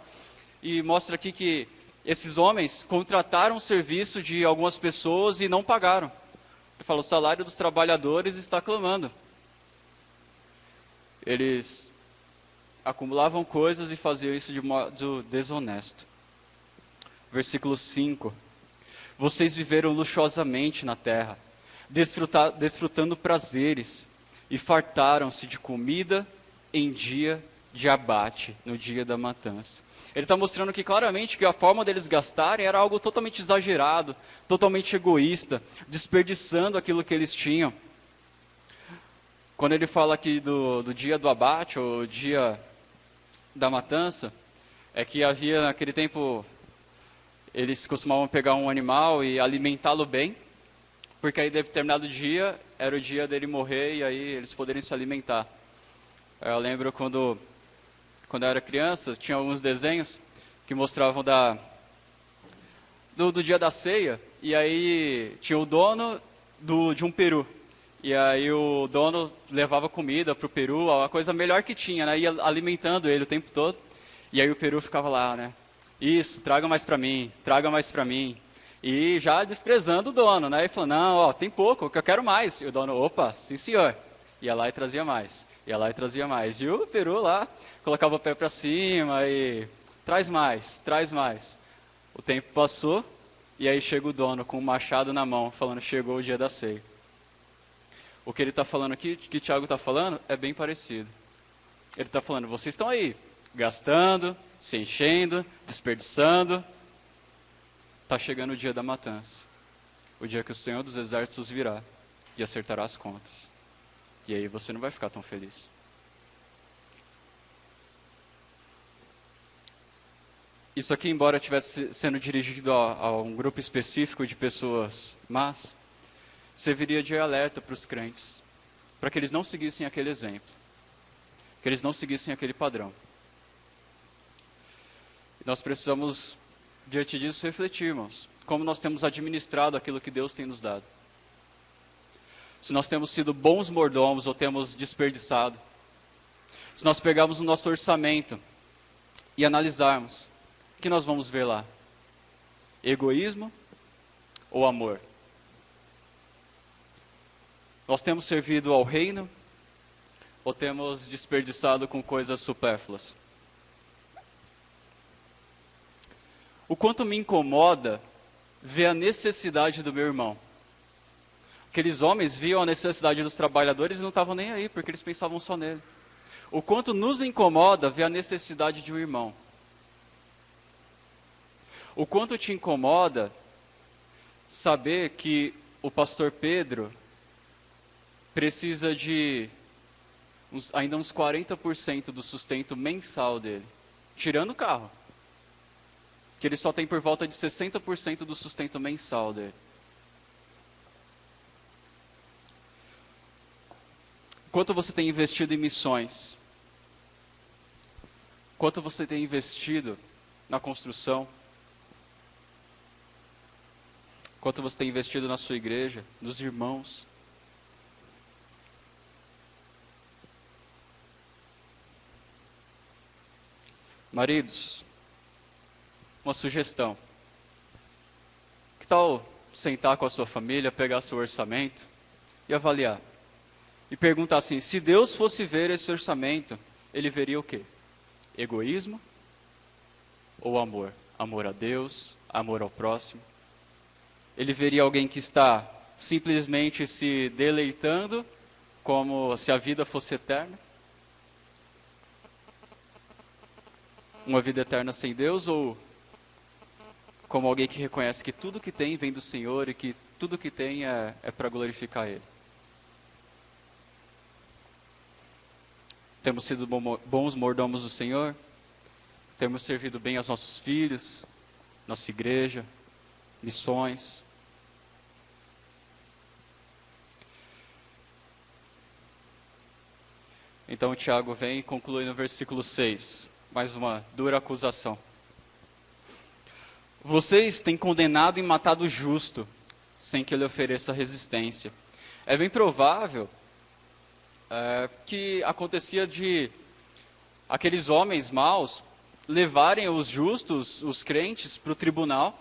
E mostra aqui que esses homens contrataram o serviço de algumas pessoas e não pagaram. Ele fala, o salário dos trabalhadores está clamando. Eles acumulavam coisas e faziam isso de modo desonesto. Versículo 5. Vocês viveram luxuosamente na terra, desfrutando prazeres, e fartaram-se de comida em dia de abate, no dia da matança. Ele está mostrando que claramente que a forma deles gastarem era algo totalmente exagerado, totalmente egoísta, desperdiçando aquilo que eles tinham. Quando ele fala aqui do dia do abate, ou dia da matança, é que havia naquele tempo, eles costumavam pegar um animal e alimentá-lo bem, porque aí determinado dia era o dia dele morrer e aí eles poderiam se alimentar. Eu lembro quando eu era criança, tinha alguns desenhos que mostravam do dia da ceia, e aí tinha o dono de um peru. E aí o dono levava comida para o peru, a coisa melhor que tinha, né? Ia alimentando ele o tempo todo. E aí o peru ficava lá, né? Isso, traga mais para mim, traga mais para mim. E já desprezando o dono, né? E falando, não, ó, tem pouco, que eu quero mais. E o dono, opa, sim senhor. Ia lá e trazia mais. Ia lá e trazia mais. E o peru lá colocava o pé para cima e traz mais, traz mais. O tempo passou e aí chega o dono com o machado na mão, falando, chegou o dia da ceia. O que ele está falando aqui, que Tiago está falando, é bem parecido. Ele está falando, vocês estão aí, gastando, se enchendo, desperdiçando. Está chegando o dia da matança. O dia que o Senhor dos Exércitos virá e acertará as contas. E aí você não vai ficar tão feliz. Isso aqui, embora estivesse sendo dirigido a um grupo específico de pessoas más, serviria de alerta para os crentes, para que eles não seguissem aquele exemplo, que eles não seguissem aquele padrão. E nós precisamos, diante disso, refletir, irmãos, como nós temos administrado aquilo que Deus tem nos dado. Se nós temos sido bons mordomos ou temos desperdiçado. Se nós pegarmos o nosso orçamento e analisarmos, o que nós vamos ver lá? Egoísmo ou amor? Nós temos servido ao reino ou temos desperdiçado com coisas supérfluas? O quanto me incomoda ver a necessidade do meu irmão. Aqueles homens viam a necessidade dos trabalhadores e não estavam nem aí, porque eles pensavam só nele. O quanto nos incomoda ver a necessidade de um irmão. O quanto te incomoda saber que o pastor Pedro precisa de ainda uns 40% do sustento mensal dele, tirando o carro. Que ele só tem por volta de 60% do sustento mensal dele. Quanto você tem investido em missões? Quanto você tem investido na construção? Quanto você tem investido na sua igreja, nos irmãos? Maridos, uma sugestão. Que tal sentar com a sua família, pegar seu orçamento e avaliar? E perguntar assim, se Deus fosse ver esse orçamento, ele veria o quê? Egoísmo ou amor? Amor a Deus, amor ao próximo. Ele veria alguém que está simplesmente se deleitando, como se a vida fosse eterna? Uma vida eterna sem Deus, ou como alguém que reconhece que tudo que tem vem do Senhor e que tudo que tem é para glorificar Ele? Temos sido bons mordomos do Senhor? Temos servido bem aos nossos filhos, nossa igreja, missões. Então Tiago vem e conclui no versículo 6, mais uma dura acusação. Vocês têm condenado e matado o justo, sem que ele ofereça resistência. É bem provável que acontecia de aqueles homens maus levarem os justos, os crentes, para o tribunal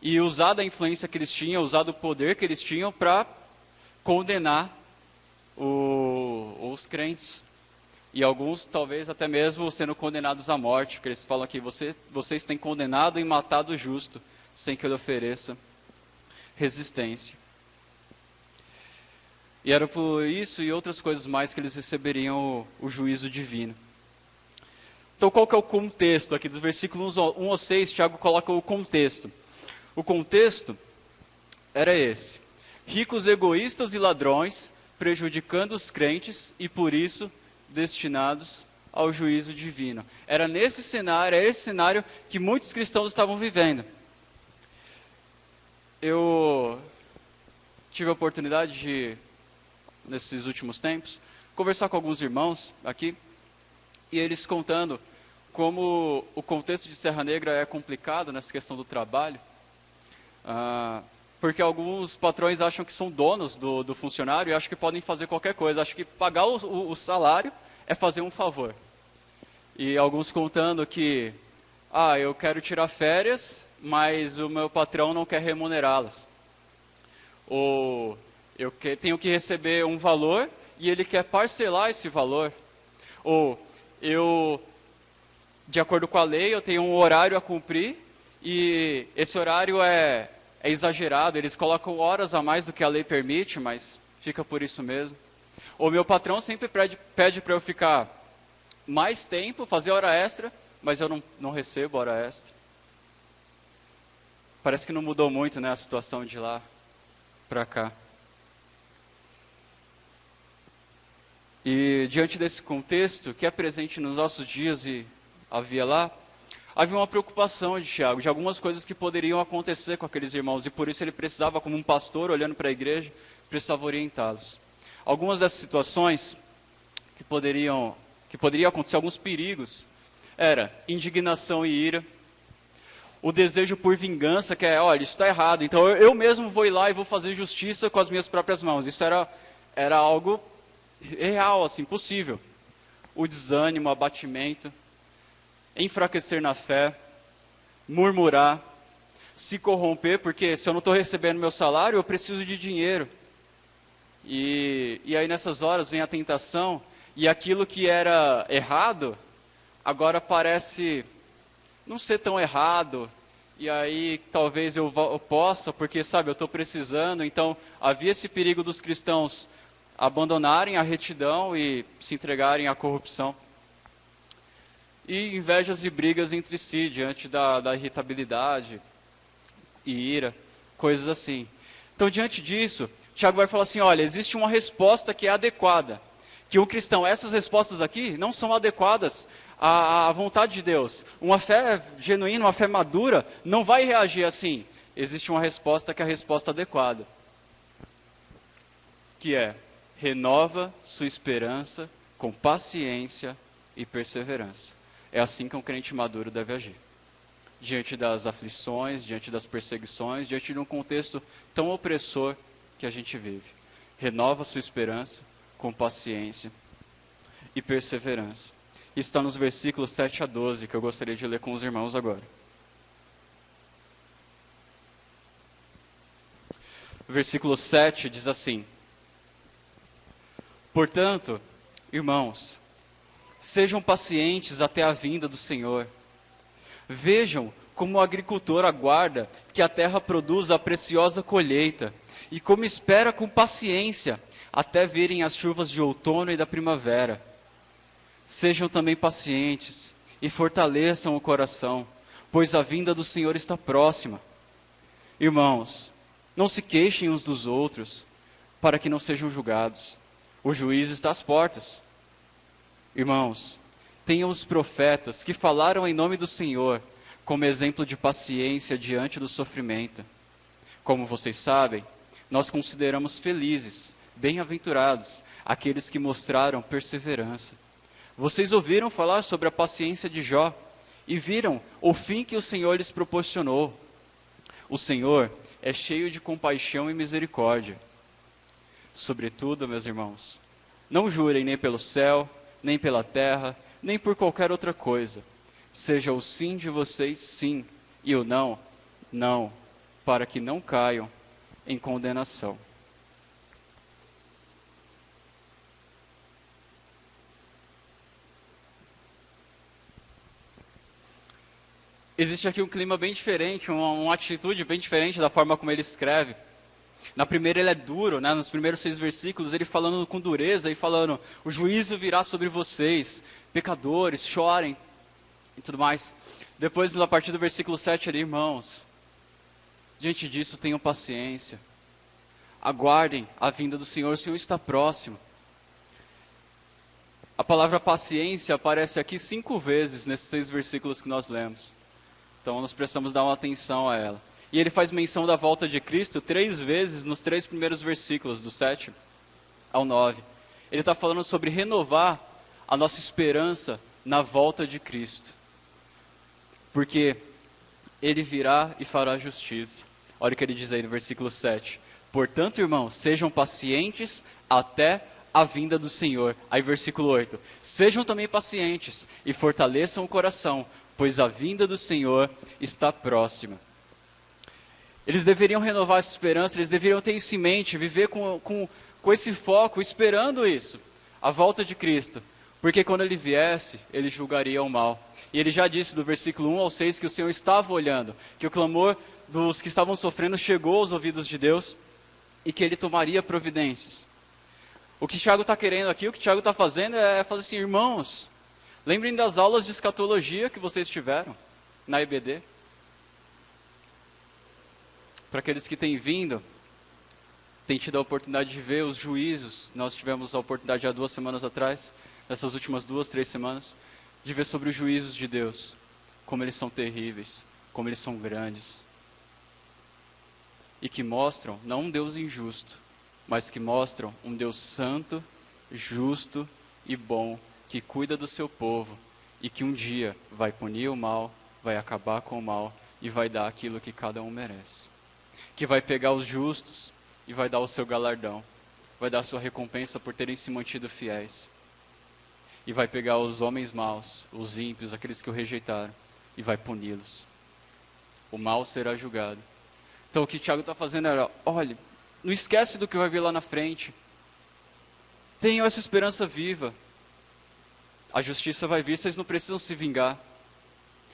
e usar da influência que eles tinham, usar do poder que eles tinham para condenar os crentes. E alguns, talvez, até mesmo sendo condenados à morte, porque eles falam aqui, vocês têm condenado e matado o justo, sem que ele ofereça resistência. E era por isso e outras coisas mais que eles receberiam o juízo divino. Então, qual que é o contexto aqui? Dos versículos 1 ao 6, Tiago coloca o contexto. O contexto era esse. Ricos egoístas e ladrões, prejudicando os crentes e, por isso, destinados ao juízo divino. Era esse cenário que muitos cristãos estavam vivendo. Eu tive a oportunidade de, nesses últimos tempos, conversar com alguns irmãos aqui, e eles contando como o contexto de Serra Negra é complicado nessa questão do trabalho, porque alguns patrões acham que são donos do funcionário e acham que podem fazer qualquer coisa. Acham que pagar o salário é fazer um favor. E alguns contando que, eu quero tirar férias, mas o meu patrão não quer remunerá-las. Ou eu tenho que receber um valor e ele quer parcelar esse valor. Ou de acordo com a lei, eu tenho um horário a cumprir e esse horário é exagerado, eles colocam horas a mais do que a lei permite, mas fica por isso mesmo. O meu patrão sempre pede para eu ficar mais tempo, fazer hora extra, mas eu não recebo hora extra. Parece que não mudou muito, né, a situação de lá para cá. E diante desse contexto, que é presente nos nossos dias e havia lá, havia uma preocupação de Tiago, de algumas coisas que poderiam acontecer com aqueles irmãos, e por isso ele precisava, como um pastor, olhando para a igreja, precisava orientá-los. Algumas dessas situações que poderiam acontecer, alguns perigos, era indignação e ira, o desejo por vingança, que é, olha, isso está errado, então eu mesmo vou ir lá e vou fazer justiça com as minhas próprias mãos. Isso era algo real, assim, possível. O desânimo, o abatimento, enfraquecer na fé, murmurar, se corromper, porque se eu não estou recebendo meu salário, eu preciso de dinheiro. E aí nessas horas vem a tentação, e aquilo que era errado, agora parece não ser tão errado, e aí talvez eu possa, porque sabe, eu estou precisando. Então havia esse perigo dos cristãos abandonarem a retidão e se entregarem à corrupção. E invejas e brigas entre si, diante da irritabilidade e ira, coisas assim. Então, diante disso, Tiago vai falar assim, olha, existe uma resposta que é adequada. Que um cristão, essas respostas aqui não são adequadas à vontade de Deus. Uma fé genuína, uma fé madura, não vai reagir assim. Existe uma resposta que é a resposta adequada. Que é, renova sua esperança com paciência e perseverança. É assim que um crente maduro deve agir. Diante das aflições, diante das perseguições, diante de um contexto tão opressor que a gente vive. Renova sua esperança com paciência e perseverança. Isso está nos versículos 7 a 12, que eu gostaria de ler com os irmãos agora. O versículo 7 diz assim: portanto, irmãos, sejam pacientes até a vinda do Senhor. Vejam como o agricultor aguarda que a terra produza a preciosa colheita, e como espera com paciência até virem as chuvas de outono e da primavera. Sejam também pacientes e fortaleçam o coração, pois a vinda do Senhor está próxima. Irmãos, não se queixem uns dos outros, para que não sejam julgados. O juízo está às portas. Irmãos, tenham os profetas que falaram em nome do Senhor, como exemplo de paciência diante do sofrimento. Como vocês sabem, nós consideramos felizes, bem-aventurados, aqueles que mostraram perseverança. Vocês ouviram falar sobre a paciência de Jó e viram o fim que o Senhor lhes proporcionou. O Senhor é cheio de compaixão e misericórdia. Sobretudo, meus irmãos, não jurem nem pelo céu, nem pela terra, nem por qualquer outra coisa. Seja o sim de vocês sim, e o não, não, para que não caiam em condenação. Existe aqui um clima bem diferente, uma atitude bem diferente da forma como ele escreve. Na primeira ele é duro, né? Nos primeiros 6 versículos ele falando com dureza e falando: o juízo virá sobre vocês, pecadores, chorem e tudo mais. Depois, a partir do versículo 7 ali, irmãos, diante disso tenham paciência, aguardem a vinda do Senhor, o Senhor está próximo. A palavra paciência aparece aqui 5 vezes nesses 6 versículos que nós lemos. Então nós precisamos dar uma atenção a ela. E ele faz menção da volta de Cristo 3 vezes nos 3 primeiros versículos, do 7 ao 9. Ele está falando sobre renovar a nossa esperança na volta de Cristo. Porque ele virá e fará justiça. Olha o que ele diz aí no versículo 7. Portanto, irmãos, sejam pacientes até a vinda do Senhor. Aí versículo 8. Sejam também pacientes e fortaleçam o coração, pois a vinda do Senhor está próxima. Eles deveriam renovar essa esperança, eles deveriam ter isso em mente, viver com esse foco, esperando isso, a volta de Cristo. Porque quando ele viesse, ele julgaria o mal. E ele já disse do versículo 1 ao 6 que o Senhor estava olhando, que o clamor dos que estavam sofrendo chegou aos ouvidos de Deus e que ele tomaria providências. O que Tiago está querendo aqui, o que Tiago está fazendo é fazer assim: irmãos, lembrem das aulas de escatologia que vocês tiveram na EBD. Para aqueles que têm vindo, têm tido a oportunidade de ver os juízos. Nós tivemos a oportunidade há 2 semanas atrás, nessas últimas 2, 3 semanas, de ver sobre os juízos de Deus, como eles são terríveis, como eles são grandes. E que mostram, não um Deus injusto, mas que mostram um Deus santo, justo e bom, que cuida do seu povo e que um dia vai punir o mal, vai acabar com o mal e vai dar aquilo que cada um merece. Que vai pegar os justos e vai dar o seu galardão, vai dar a sua recompensa por terem se mantido fiéis. E vai pegar os homens maus, os ímpios, aqueles que o rejeitaram, e vai puni-los. O mal será julgado. Então o que Tiago está fazendo é: olha, não esquece do que vai vir lá na frente. Tenham essa esperança viva. A justiça vai vir, vocês não precisam se vingar.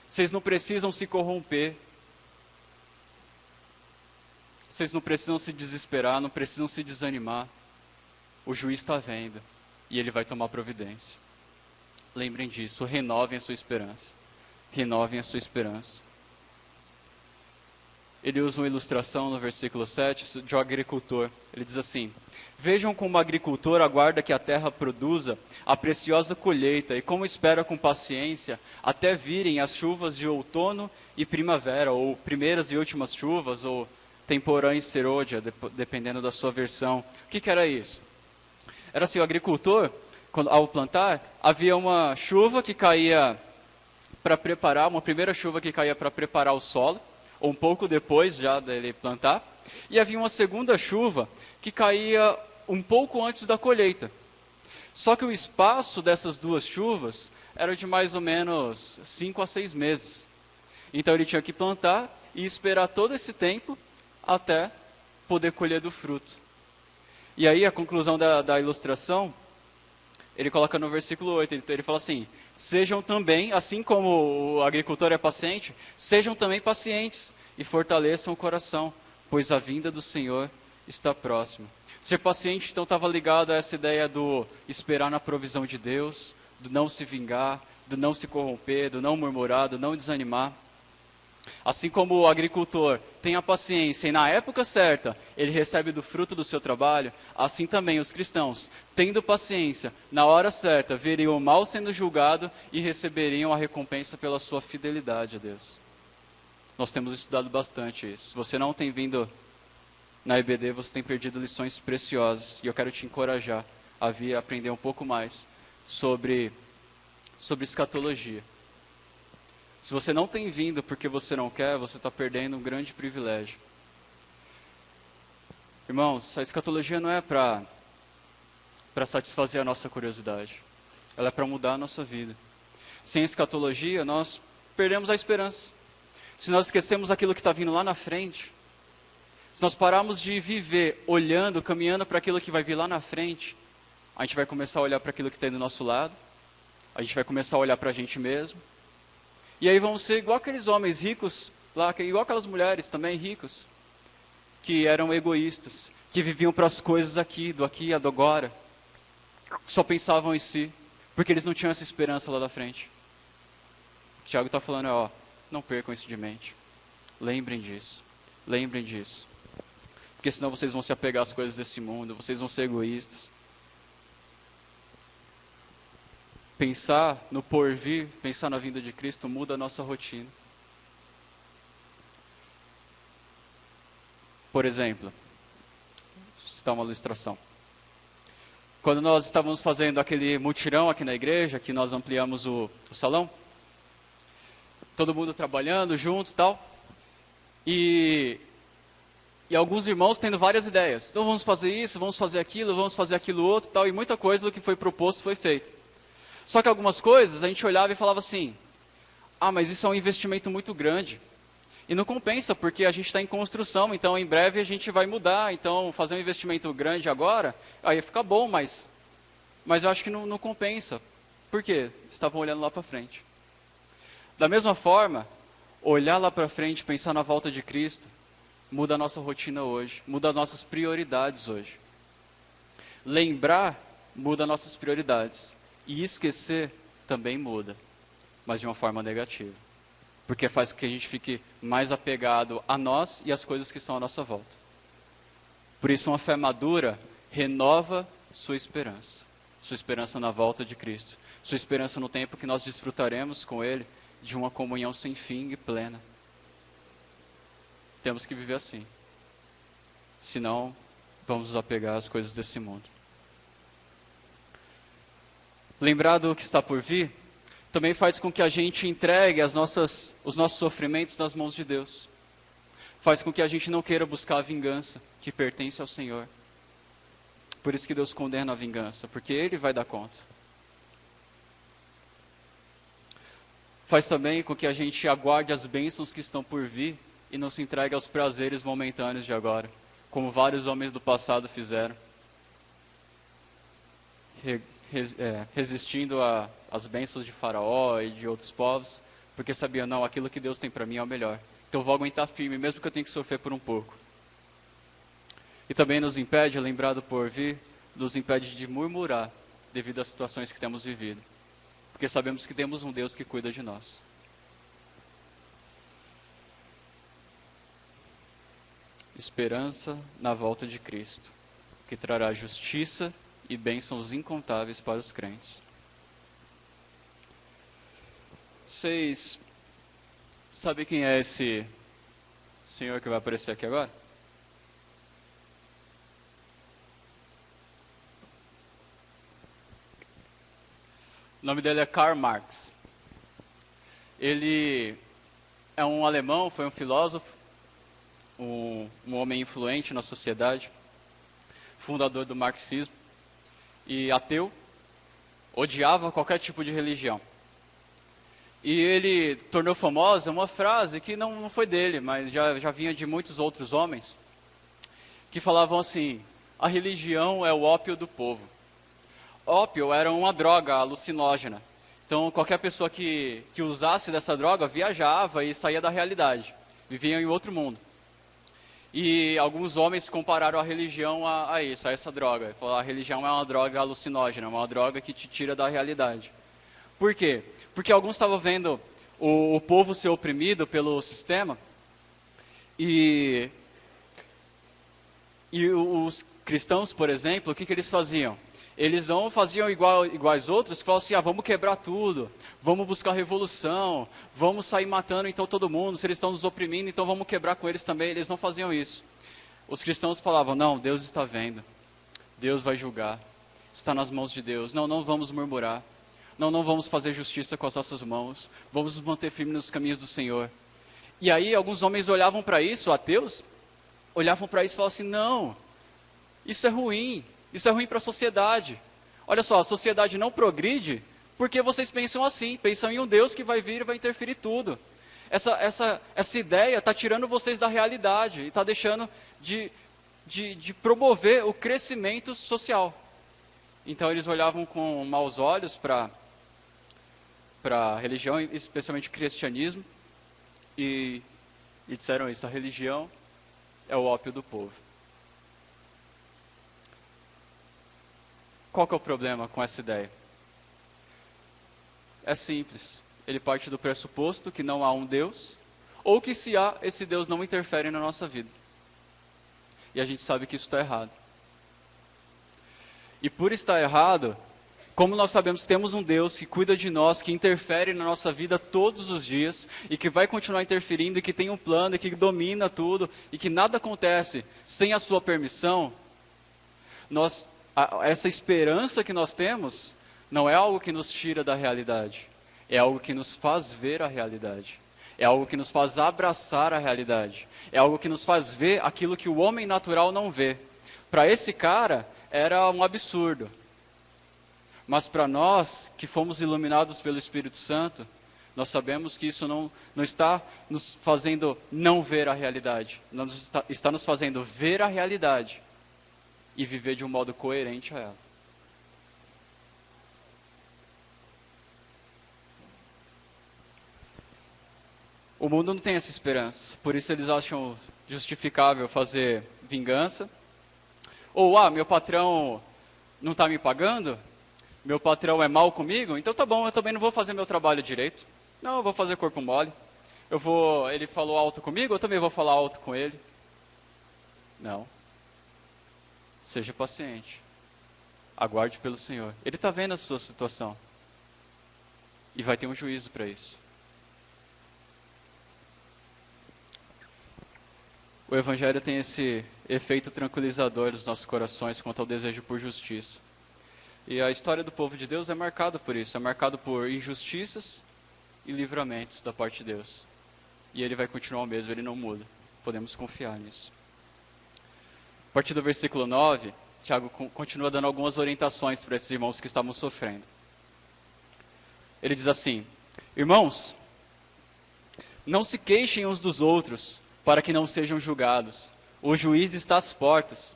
Vocês não precisam se corromper. Vocês não precisam se desesperar, não precisam se desanimar. O juiz está vendo e ele vai tomar providência. Lembrem disso, renovem a sua esperança. Renovem a sua esperança. Ele usa uma ilustração no versículo 7 de um agricultor. Ele diz assim: vejam como o agricultor aguarda que a terra produza a preciosa colheita e como espera com paciência até virem as chuvas de outono e primavera, ou primeiras e últimas chuvas, ou temporã e serôdia, dependendo da sua versão. O que era isso? Era assim: o agricultor, ao plantar, havia uma chuva que caía para preparar, uma primeira chuva que caía para preparar o solo, ou um pouco depois já dele plantar, e havia uma segunda chuva que caía um pouco antes da colheita. Só que o espaço dessas 2 chuvas era de mais ou menos 5 a 6 meses. Então ele tinha que plantar e esperar todo esse tempo até poder colher do fruto. E aí a conclusão da ilustração, ele coloca no versículo 8, então ele fala assim: sejam também, assim como o agricultor é paciente, sejam também pacientes e fortaleçam o coração, pois a vinda do Senhor está próxima. Ser paciente, então, estava ligado a essa ideia do esperar na provisão de Deus, do não se vingar, do não se corromper, do não murmurar, do não desanimar. Assim como o agricultor tem a paciência e na época certa ele recebe do fruto do seu trabalho, assim também os cristãos, tendo paciência, na hora certa veriam o mal sendo julgado e receberiam a recompensa pela sua fidelidade a Deus. Nós temos estudado bastante isso. Se você não tem vindo na EBD você tem perdido lições preciosas. E eu quero te encorajar a vir aprender um pouco mais sobre escatologia. Se você não tem vindo porque você não quer, você está perdendo um grande privilégio. Irmãos, a escatologia não é para satisfazer a nossa curiosidade. Ela é para mudar a nossa vida. Sem escatologia, nós perdemos a esperança. Se nós esquecemos aquilo que está vindo lá na frente, se nós pararmos de viver olhando, caminhando para aquilo que vai vir lá na frente, a gente vai começar a olhar para aquilo que tem do nosso lado, a gente vai começar a olhar para a gente mesmo, e aí vamos ser igual aqueles homens ricos, lá, igual aquelas mulheres também ricas, que eram egoístas, que viviam para as coisas aqui, do agora, que só pensavam em si, porque eles não tinham essa esperança lá da frente. O que o Tiago está falando é, não percam isso de mente. Lembrem disso. Lembrem disso. Porque senão vocês vão se apegar às coisas desse mundo, vocês vão ser egoístas. Pensar no porvir, pensar na vinda de Cristo muda a nossa rotina. Por exemplo, está uma ilustração. Quando nós estávamos fazendo aquele mutirão aqui na igreja, que nós ampliamos o salão, todo mundo trabalhando junto e tal, e alguns irmãos tendo várias ideias. Então vamos fazer isso, vamos fazer aquilo outro e tal, e muita coisa do que foi proposto foi feita. Só que algumas coisas a gente olhava e falava assim, mas isso é um investimento muito grande. E não compensa, porque a gente está em construção, então em breve a gente vai mudar. Então fazer um investimento grande agora, aí fica bom, mas eu acho que não compensa. Por quê? Estavam olhando lá para frente. Da mesma forma, olhar lá para frente, pensar na volta de Cristo, muda a nossa rotina hoje, muda as nossas prioridades hoje. Lembrar muda nossas prioridades. E esquecer também muda, mas de uma forma negativa. Porque faz com que a gente fique mais apegado a nós e às coisas que estão à nossa volta. Por isso, uma fé madura renova sua esperança. Sua esperança na volta de Cristo. Sua esperança no tempo que nós desfrutaremos com Ele de uma comunhão sem fim e plena. Temos que viver assim. Senão, vamos nos apegar às coisas desse mundo. Lembrar do que está por vir, também faz com que a gente entregue os nossos sofrimentos nas mãos de Deus. Faz com que a gente não queira buscar a vingança que pertence ao Senhor. Por isso que Deus condena a vingança, porque Ele vai dar conta. Faz também com que a gente aguarde as bênçãos que estão por vir e não se entregue aos prazeres momentâneos de agora, como vários homens do passado fizeram. Resistindo às bênçãos de Faraó e de outros povos, porque sabiam, não, aquilo que Deus tem para mim é o melhor. Então eu vou aguentar firme, mesmo que eu tenha que sofrer por um pouco. E também nos impede, lembrar do porvir, nos impede de murmurar devido às situações que temos vivido. Porque sabemos que temos um Deus que cuida de nós. Esperança na volta de Cristo, que trará justiça e bênçãos incontáveis para os crentes. Vocês sabem quem é esse senhor que vai aparecer aqui agora? O nome dele é Karl Marx. Ele é um alemão, foi um filósofo, um homem influente na sociedade, fundador do marxismo. E ateu, odiava qualquer tipo de religião. E ele tornou famosa uma frase que não foi dele, mas já vinha de muitos outros homens, que falavam assim, a religião é o ópio do povo. Ópio era uma droga alucinógena. Então qualquer pessoa que usasse dessa droga viajava e saía da realidade, vivia em outro mundo. E alguns homens compararam a religião a isso, a essa droga. Falaram, a religião é uma droga alucinógena, uma droga que te tira da realidade. Por quê? Porque alguns estavam vendo o povo ser oprimido pelo sistema e os cristãos, por exemplo, o que eles faziam? Eles não faziam iguais outros, que falavam assim, vamos quebrar tudo, vamos buscar revolução, vamos sair matando então todo mundo, se eles estão nos oprimindo, então vamos quebrar com eles também. Eles não faziam isso. Os cristãos falavam, não, Deus está vendo, Deus vai julgar, está nas mãos de Deus, não vamos murmurar, não vamos fazer justiça com as nossas mãos, vamos nos manter firmes nos caminhos do Senhor. E aí alguns homens olhavam para isso, ateus, olhavam para isso e falavam assim, não, isso é ruim para a sociedade. Olha só, a sociedade não progride porque vocês pensam assim, pensam em um Deus que vai vir e vai interferir tudo. Essa ideia está tirando vocês da realidade e está deixando de promover o crescimento social. Então eles olhavam com maus olhos para a religião, especialmente o cristianismo, e disseram isso, a religião é o ópio do povo. Qual que é o problema com essa ideia? É simples. Ele parte do pressuposto que não há um Deus, ou que se há, esse Deus não interfere na nossa vida. E a gente sabe que isso está errado. E por estar errado, como nós sabemos que temos um Deus que cuida de nós, que interfere na nossa vida todos os dias, e que vai continuar interferindo, e que tem um plano, e que domina tudo, e que nada acontece sem a sua permissão, essa esperança que nós temos, não é algo que nos tira da realidade, é algo que nos faz ver a realidade, é algo que nos faz abraçar a realidade, é algo que nos faz ver aquilo que o homem natural não vê. Para esse cara, era um absurdo. Mas para nós, que fomos iluminados pelo Espírito Santo, nós sabemos que isso não está nos fazendo não ver a realidade, não está nos fazendo ver a realidade e viver de um modo coerente a ela. O mundo não tem essa esperança, por isso eles acham justificável fazer vingança. Ou, meu patrão não está me pagando, meu patrão é mal comigo, então tá bom, eu também não vou fazer meu trabalho direito. Não, eu vou fazer corpo mole. Ele falou alto comigo, eu também vou falar alto com ele. Não. Seja paciente. Aguarde pelo Senhor. Ele está vendo a sua situação. E vai ter um juízo para isso. O Evangelho tem esse efeito tranquilizador nos nossos corações quanto ao desejo por justiça. E a história do povo de Deus é marcada por isso, é marcado por injustiças e livramentos da parte de Deus. E Ele vai continuar o mesmo, Ele não muda. Podemos confiar nisso. A partir do versículo 9, Tiago continua dando algumas orientações para esses irmãos que estavam sofrendo. Ele diz assim, irmãos, não se queixem uns dos outros, para que não sejam julgados. O juiz está às portas.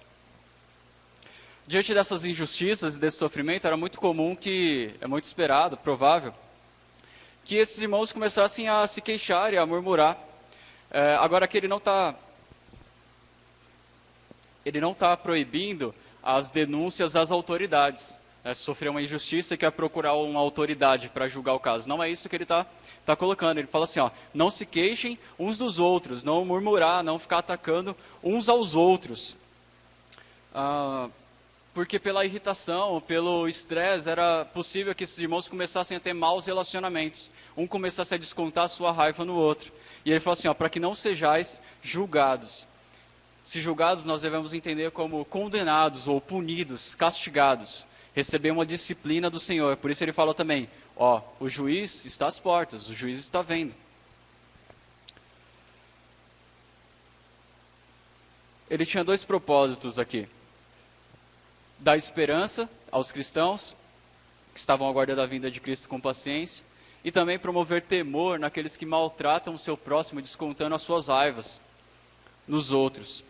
Diante dessas injustiças e desse sofrimento, era muito comum é muito esperado, provável, que esses irmãos começassem a se queixar e a murmurar. Agora que ele não está proibindo as denúncias às autoridades. Se sofrer uma injustiça e quer procurar uma autoridade para julgar o caso. Não é isso que ele está colocando. Ele fala assim, não se queixem uns dos outros, não murmurar, não ficar atacando uns aos outros. Porque pela irritação, pelo estresse, era possível que esses irmãos começassem a ter maus relacionamentos. Um começasse a descontar a sua raiva no outro. E ele fala assim, para que não sejais julgados. Se julgados, nós devemos entender como condenados ou punidos, castigados. Receber uma disciplina do Senhor. Por isso ele fala também, o juiz está às portas, o juiz está vendo. Ele tinha dois propósitos aqui. Dar esperança aos cristãos, que estavam aguardando a vinda de Cristo com paciência, e também promover temor naqueles que maltratam o seu próximo, descontando as suas raivas nos outros.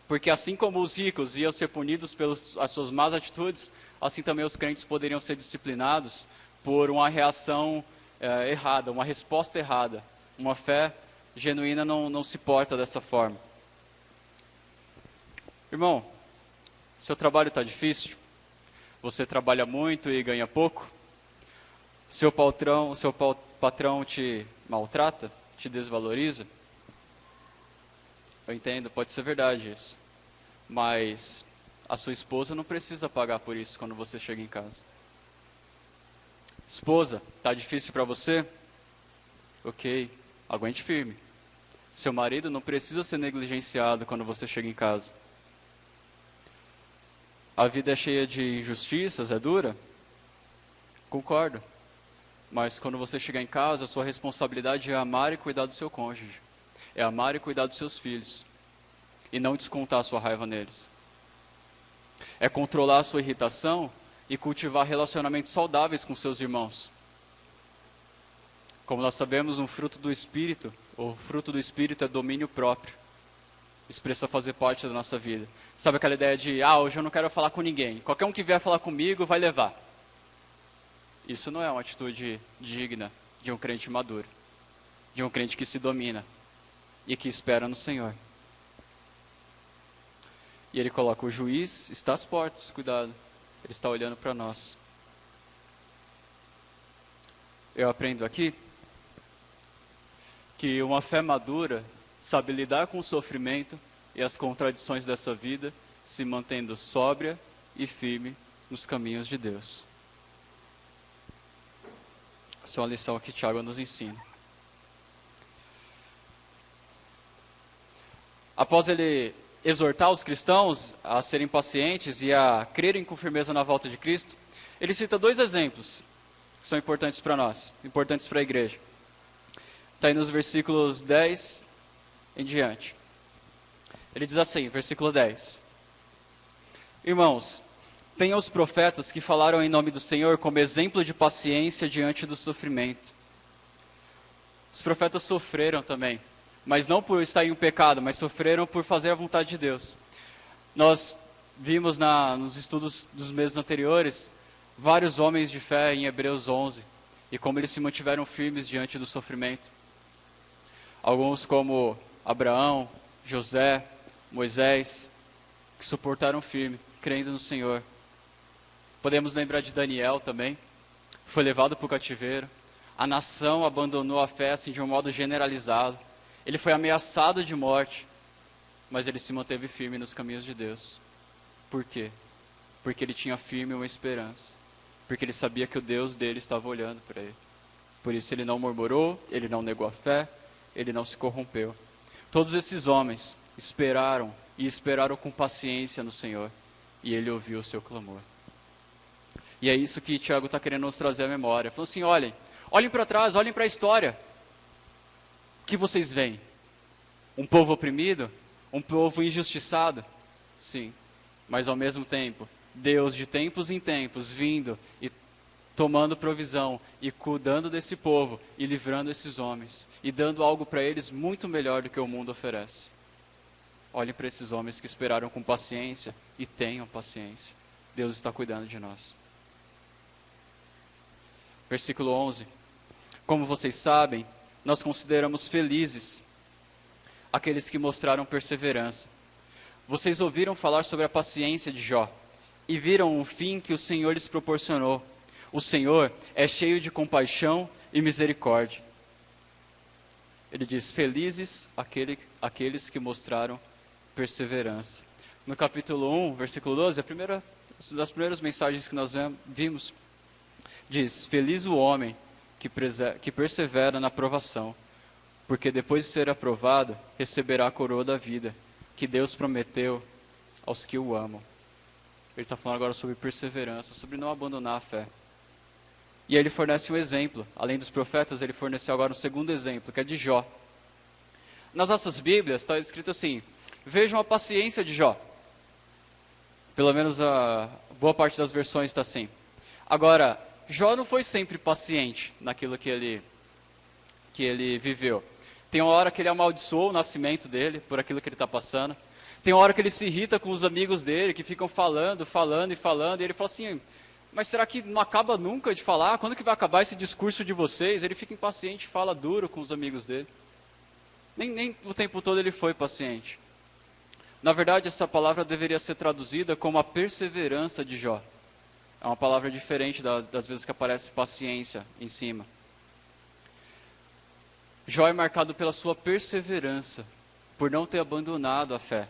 Porque assim como os ricos iam ser punidos pelas suas más atitudes, assim também os crentes poderiam ser disciplinados por uma reação errada, uma resposta errada. Uma fé genuína não se porta dessa forma. Irmão, seu trabalho está difícil? Você trabalha muito e ganha pouco? Seu patrão te maltrata? Te desvaloriza? Eu entendo, pode ser verdade isso. Mas a sua esposa não precisa pagar por isso quando você chega em casa. Esposa, está difícil para você? Ok, aguente firme. Seu marido não precisa ser negligenciado quando você chega em casa. A vida é cheia de injustiças, é dura? Concordo. Mas quando você chegar em casa, a sua responsabilidade é amar e cuidar do seu cônjuge. É amar e cuidar dos seus filhos. E não descontar a sua raiva neles. É controlar a sua irritação e cultivar relacionamentos saudáveis com seus irmãos. Como nós sabemos, o fruto do Espírito é domínio próprio. Isso precisa fazer parte da nossa vida. Sabe aquela ideia de, hoje eu não quero falar com ninguém. Qualquer um que vier falar comigo vai levar. Isso não é uma atitude digna de um crente maduro. De um crente que se domina e que espera no Senhor. E ele coloca, o juiz está às portas, cuidado. Ele está olhando para nós. Eu aprendo aqui que uma fé madura sabe lidar com o sofrimento e as contradições dessa vida, se mantendo sóbria e firme nos caminhos de Deus. Essa é uma lição que Tiago nos ensina. Após ele exortar os cristãos a serem pacientes e a crerem com firmeza na volta de Cristo, ele cita 2 exemplos que são importantes para nós, importantes para a igreja. Está aí nos versículos 10 em diante. Ele diz assim, versículo 10. Irmãos, tenha os profetas que falaram em nome do Senhor como exemplo de paciência diante do sofrimento. Os profetas sofreram também, mas não por estar em um pecado, mas sofreram por fazer a vontade de Deus. Nós vimos nos estudos dos meses anteriores, vários homens de fé em Hebreus 11, e como eles se mantiveram firmes diante do sofrimento. Alguns como Abraão, José, Moisés, que suportaram firme, crendo no Senhor. Podemos lembrar de Daniel também, foi levado para o cativeiro. A nação abandonou a fé assim, de um modo generalizado. Ele foi ameaçado de morte, mas ele se manteve firme nos caminhos de Deus. Por quê? Porque ele tinha firme uma esperança. Porque ele sabia que o Deus dele estava olhando para ele. Por isso ele não murmurou, ele não negou a fé, ele não se corrompeu. Todos esses homens esperaram e esperaram com paciência no Senhor. E ele ouviu o seu clamor. E é isso que Tiago está querendo nos trazer à memória. Falou assim, olhem para trás, olhem para a história. O que vocês veem? Um povo oprimido? Um povo injustiçado? Sim, mas ao mesmo tempo, Deus de tempos em tempos vindo e tomando provisão e cuidando desse povo e livrando esses homens e dando algo para eles muito melhor do que o mundo oferece. Olhem para esses homens que esperaram com paciência e tenham paciência. Deus está cuidando de nós. Versículo 11. Como vocês sabem, nós consideramos felizes aqueles que mostraram perseverança. Vocês ouviram falar sobre a paciência de Jó e viram o fim que o Senhor lhes proporcionou. O Senhor é cheio de compaixão e misericórdia. Ele diz, felizes aqueles que mostraram perseverança. No capítulo 1, versículo 12, das primeiras mensagens que nós vimos, diz, feliz o homem que persevera na provação, porque depois de ser aprovado, receberá a coroa da vida, que Deus prometeu aos que o amam. Ele está falando agora sobre perseverança, sobre não abandonar a fé. E aí ele fornece um exemplo. Além dos profetas, ele forneceu agora um segundo exemplo, que é de Jó. Nas nossas Bíblias está escrito assim, vejam a paciência de Jó. Pelo menos a boa parte das versões está assim. Agora, Jó não foi sempre paciente naquilo que ele viveu. Tem uma hora que ele amaldiçoou o nascimento dele por aquilo que ele está passando. Tem uma hora que ele se irrita com os amigos dele, que ficam falando, e ele fala assim, mas será que não acaba nunca de falar? Quando que vai acabar esse discurso de vocês? Ele fica impaciente, fala duro com os amigos dele. Nem o tempo todo ele foi paciente. Na verdade, essa palavra deveria ser traduzida como a perseverança de Jó. É uma palavra diferente das vezes que aparece paciência em cima. Jó é marcado pela sua perseverança, por não ter abandonado a fé,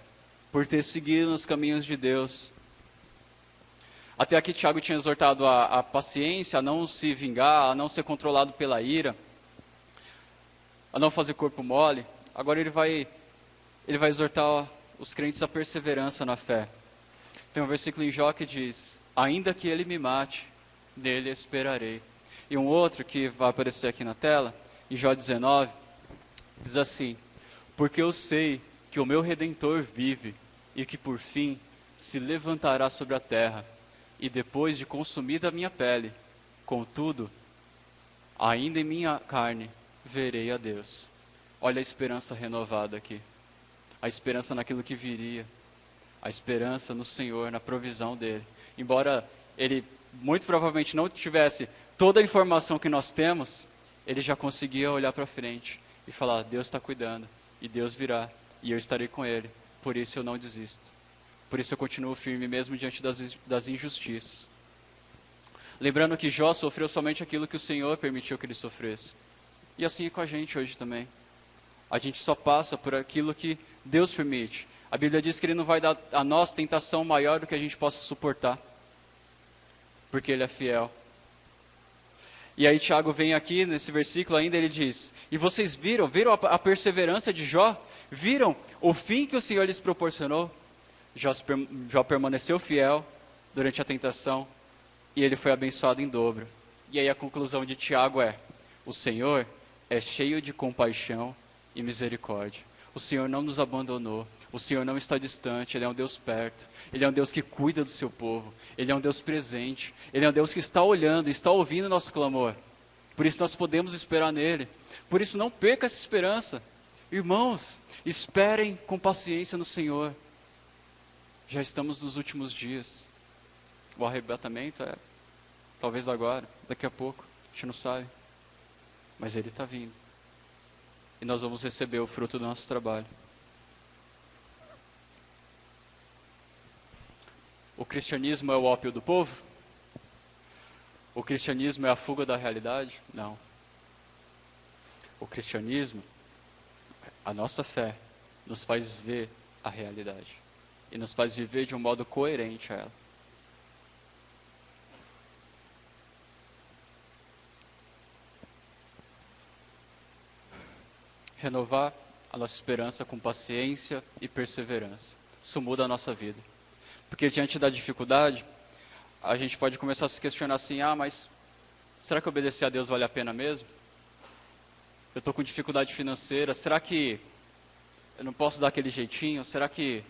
por ter seguido nos caminhos de Deus. Até aqui Tiago tinha exortado a paciência, a não se vingar, a não ser controlado pela ira, a não fazer corpo mole. agora ele vai exortar os crentes à perseverança na fé. Tem um versículo em Jó que diz: ainda que ele me mate, nele esperarei. E um outro que vai aparecer aqui na tela, em Jó 19, diz assim: porque eu sei que o meu Redentor vive e que por fim se levantará sobre a terra, e depois de consumida a minha pele, contudo, ainda em minha carne verei a Deus. Olha a esperança renovada aqui, a esperança naquilo que viria, a esperança no Senhor, na provisão dele. Embora ele muito provavelmente não tivesse toda a informação que nós temos, ele já conseguia olhar para frente e falar: Deus está cuidando, e Deus virá, e eu estarei com ele, por isso eu não desisto. Por isso eu continuo firme mesmo diante das injustiças. Lembrando que Jó sofreu somente aquilo que o Senhor permitiu que ele sofresse. E assim é com a gente hoje também. A gente só passa por aquilo que Deus permite. A Bíblia diz que Ele não vai dar a nós tentação maior do que a gente possa suportar, porque Ele é fiel. E aí Tiago vem aqui nesse versículo ainda, ele diz: e vocês viram a perseverança de Jó? Viram o fim que o Senhor lhes proporcionou? Jó permaneceu fiel durante a tentação e ele foi abençoado em dobro. E aí a conclusão de Tiago é: o Senhor é cheio de compaixão e misericórdia. O Senhor não nos abandonou, o Senhor não está distante, Ele é um Deus perto, Ele é um Deus que cuida do seu povo, Ele é um Deus presente, Ele é um Deus que está olhando, está ouvindo o nosso clamor. Por isso nós podemos esperar nele, por isso não perca essa esperança. Irmãos, esperem com paciência no Senhor. Já estamos nos últimos dias. O arrebatamento é talvez agora, daqui a pouco, a gente não sabe. Mas Ele está vindo. E nós vamos receber o fruto do nosso trabalho. O cristianismo é o ópio do povo? O cristianismo é a fuga da realidade? Não. O cristianismo, a nossa fé, nos faz ver a realidade. E nos faz viver de um modo coerente a ela. Renovar a nossa esperança com paciência e perseverança. Isso muda a nossa vida. Porque diante da dificuldade, a gente pode começar a se questionar assim: mas será que obedecer a Deus vale a pena mesmo? Eu estou com dificuldade financeira, será que eu não posso dar aquele jeitinho? Será que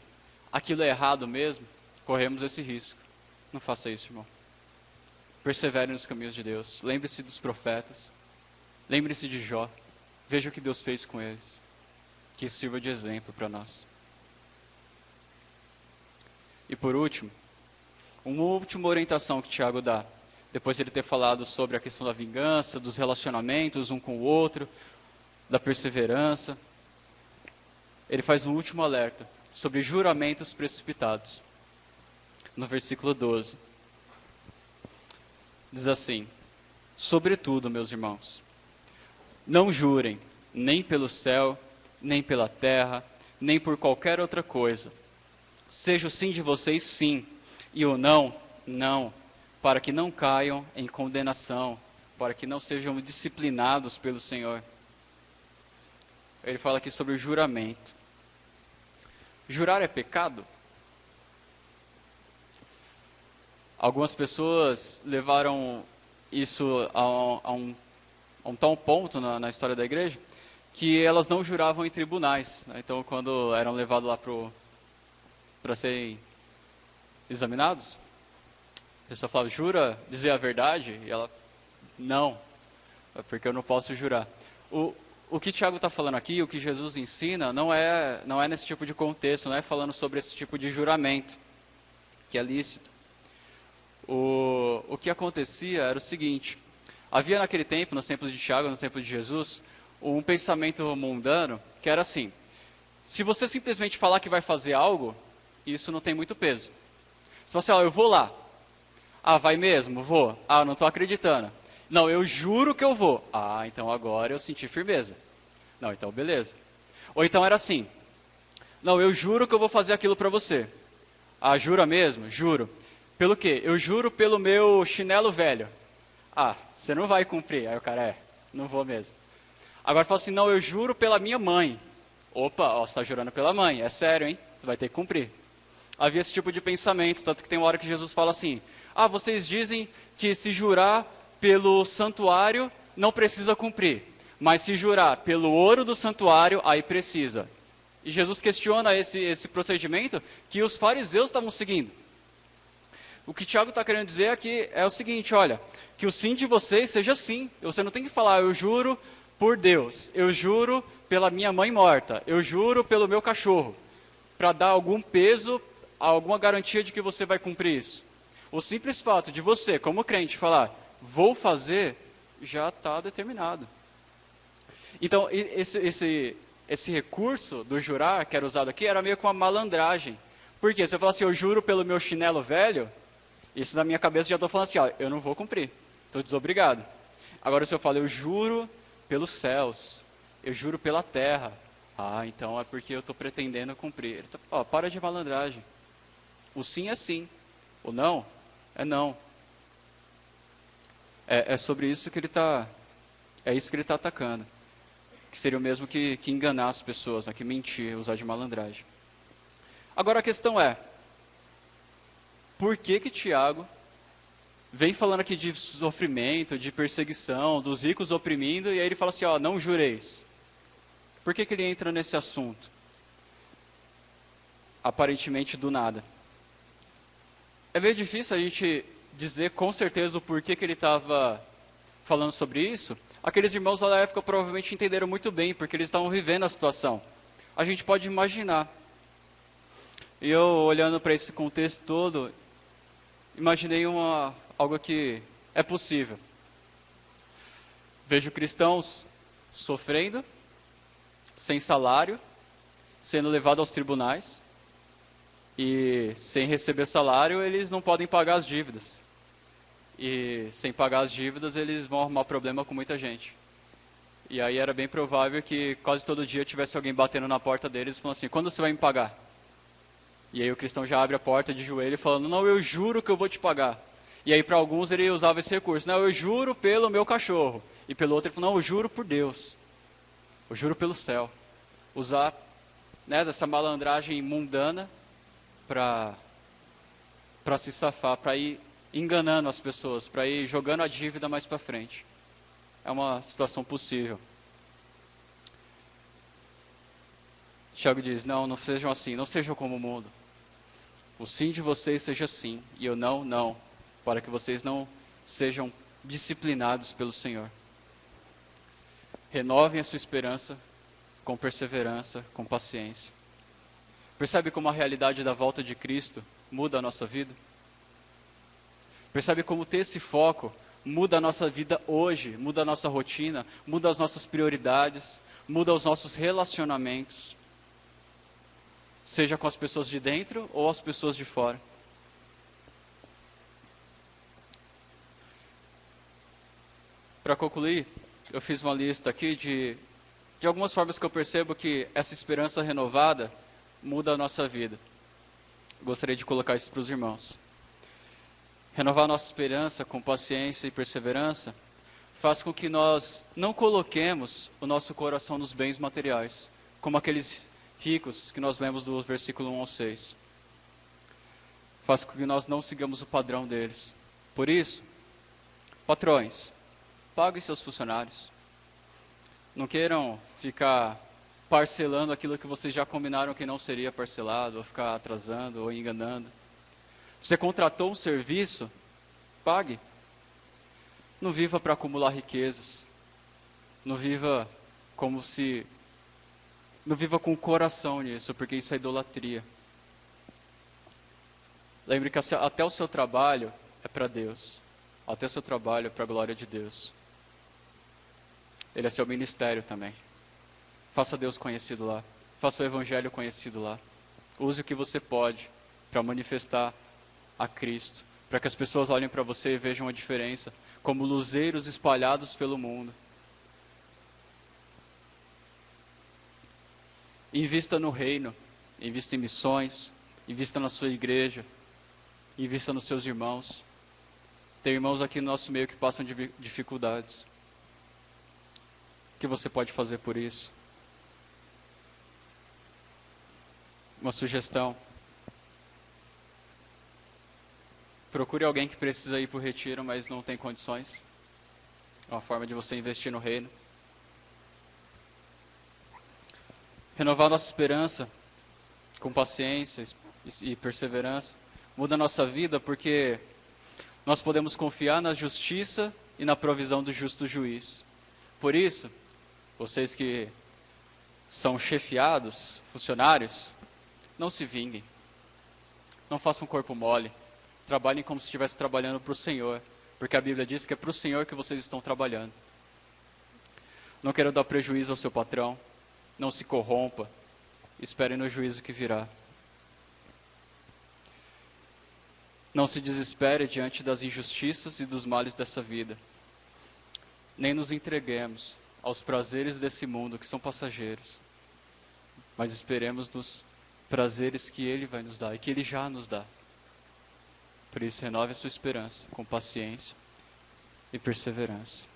aquilo é errado mesmo? Corremos esse risco. Não faça isso, irmão. Persevere nos caminhos de Deus. Lembre-se dos profetas. Lembre-se de Jó. Veja o que Deus fez com eles. Que isso sirva de exemplo para nós. E por último, uma última orientação que Tiago dá, depois de ele ter falado sobre a questão da vingança, dos relacionamentos um com o outro, da perseverança, ele faz um último alerta sobre juramentos precipitados. No versículo 12, diz assim: sobretudo, meus irmãos, não jurem nem pelo céu, nem pela terra, nem por qualquer outra coisa. Seja o sim de vocês sim, e o não, não, para que não caiam em condenação, para que não sejam disciplinados pelo Senhor. Ele fala aqui sobre o juramento. Jurar é pecado? Algumas pessoas levaram isso a um tal ponto na história da igreja, que elas não juravam em tribunais, né? Então, quando eram levados lá para serem examinados, a pessoa falava: jura dizer a verdade? E ela: não, porque eu não posso jurar. O que Tiago está falando aqui, o que Jesus ensina, não é nesse tipo de contexto, não é falando sobre esse tipo de juramento, que é lícito. O que acontecia era o seguinte: havia naquele tempo, nos tempos de Tiago, nos tempos de Jesus, um pensamento mundano que era assim: se você simplesmente falar que vai fazer algo, isso não tem muito peso. Se você falar: eu vou lá. Ah, vai mesmo? Vou. Ah, não estou acreditando. Não, eu juro que eu vou. Ah, então agora eu senti firmeza. Não, então beleza. Ou então era assim: não, eu juro que eu vou fazer aquilo para você. Ah, jura mesmo? Juro. Pelo quê? Eu juro pelo meu chinelo velho. Ah, você não vai cumprir. Aí o cara: não vou mesmo. Agora fala assim: não, eu juro pela minha mãe. Opa, ó, você está jurando pela mãe, é sério, hein? Tu vai ter que cumprir. Havia esse tipo de pensamento, tanto que tem uma hora que Jesus fala assim, vocês dizem que se jurar pelo santuário não precisa cumprir, mas se jurar pelo ouro do santuário, aí precisa. E Jesus questiona esse procedimento que os fariseus estavam seguindo. O que Tiago está querendo dizer aqui é o seguinte, olha, que o sim de vocês seja sim. Você não tem que falar, eu juro por Deus, eu juro pela minha mãe morta, eu juro pelo meu cachorro, para dar algum peso, alguma garantia de que você vai cumprir isso. O simples fato de você, como crente, falar, vou fazer, já está determinado. Então, esse recurso do jurar, que era usado aqui, era meio que uma malandragem. Por quê? Você fala assim, eu juro pelo meu chinelo velho, isso na minha cabeça já estou falando assim, ó, eu não vou cumprir, estou desobrigado. Agora se eu falo, eu juro pelos céus, eu juro pela terra, então é porque eu estou pretendendo cumprir. Para de malandragem. O sim é sim, o não é não. É sobre isso que ele está, é isso que ele está atacando. Que seria o mesmo que enganar as pessoas, né? Que mentir, usar de malandragem. Agora a questão é, por que Tiago vem falando aqui de sofrimento, de perseguição, dos ricos oprimindo, e aí ele fala assim, não jureis. Por que ele entra nesse assunto? Aparentemente do nada. É meio difícil a gente dizer com certeza o porquê que ele estava falando sobre isso. Aqueles irmãos da época provavelmente entenderam muito bem, porque eles estavam vivendo a situação. A gente pode imaginar. E eu, olhando para esse contexto todo, imaginei algo que é possível. Vejo cristãos sofrendo, sem salário, sendo levados aos tribunais, e sem receber salário eles não podem pagar as dívidas. E sem pagar as dívidas eles vão arrumar problema com muita gente. E aí era bem provável que quase todo dia tivesse alguém batendo na porta deles e falando assim, quando você vai me pagar? E aí o cristão já abre a porta de joelho falando, não, eu juro que eu vou te pagar. E aí para alguns ele usava esse recurso, não, eu juro pelo meu cachorro. E pelo outro ele falou, não, eu juro por Deus. Eu juro pelo céu. Usar dessa malandragem mundana para se safar, para ir enganando as pessoas, para ir jogando a dívida mais para frente. É uma situação possível. Tiago diz, não sejam assim, não sejam como o mundo. O sim de vocês seja sim, e o não, para que vocês não sejam disciplinados pelo Senhor. Renovem a sua esperança com perseverança, com paciência. Percebe como a realidade da volta de Cristo muda a nossa vida? Percebe como ter esse foco muda a nossa vida hoje, muda a nossa rotina, muda as nossas prioridades, muda os nossos relacionamentos, seja com as pessoas de dentro ou as pessoas de fora. Para concluir, eu fiz uma lista aqui de algumas formas que eu percebo que essa esperança renovada muda a nossa vida. Gostaria de colocar isso para os irmãos. Renovar nossa esperança com paciência e perseverança faz com que nós não coloquemos o nosso coração nos bens materiais, como aqueles ricos que nós lemos do versículo 1 ao 6. Faz com que nós não sigamos o padrão deles. Por isso, patrões, paguem seus funcionários. Não queiram ficar parcelando aquilo que vocês já combinaram que não seria parcelado, ou ficar atrasando, ou enganando. Você contratou um serviço, pague. Não viva para acumular riquezas. Não viva não viva com o coração nisso, porque isso é idolatria. Lembre que até o seu trabalho é para Deus. Até o seu trabalho é para a glória de Deus. Ele é seu ministério também. Faça Deus conhecido lá. Faça o Evangelho conhecido lá. Use o que você pode para manifestar a Cristo. Para que as pessoas olhem para você e vejam a diferença. Como luzeiros espalhados pelo mundo. Invista no reino. Invista em missões. Invista na sua igreja. Invista nos seus irmãos. Tem irmãos aqui no nosso meio que passam dificuldades. O que você pode fazer por isso? uma sugestão. Procure alguém que precisa ir para o retiro, mas não tem condições. É uma forma de você investir no reino. Renovar nossa esperança com paciência e perseverança. Muda a nossa vida porque nós podemos confiar na justiça e na provisão do justo juiz. Por isso, vocês que são chefiados, funcionários, não se vinguem. Não façam corpo mole. Trabalhem como se estivesse trabalhando para o Senhor, porque a Bíblia diz que é para o Senhor que vocês estão trabalhando. Não queiram dar prejuízo ao seu patrão, não se corrompa, esperem no juízo que virá. Não se desespere diante das injustiças e dos males dessa vida. Nem nos entreguemos aos prazeres desse mundo que são passageiros, mas esperemos nos prazeres que Ele vai nos dar e que Ele já nos dá. Por isso, renove a sua esperança com paciência e perseverança.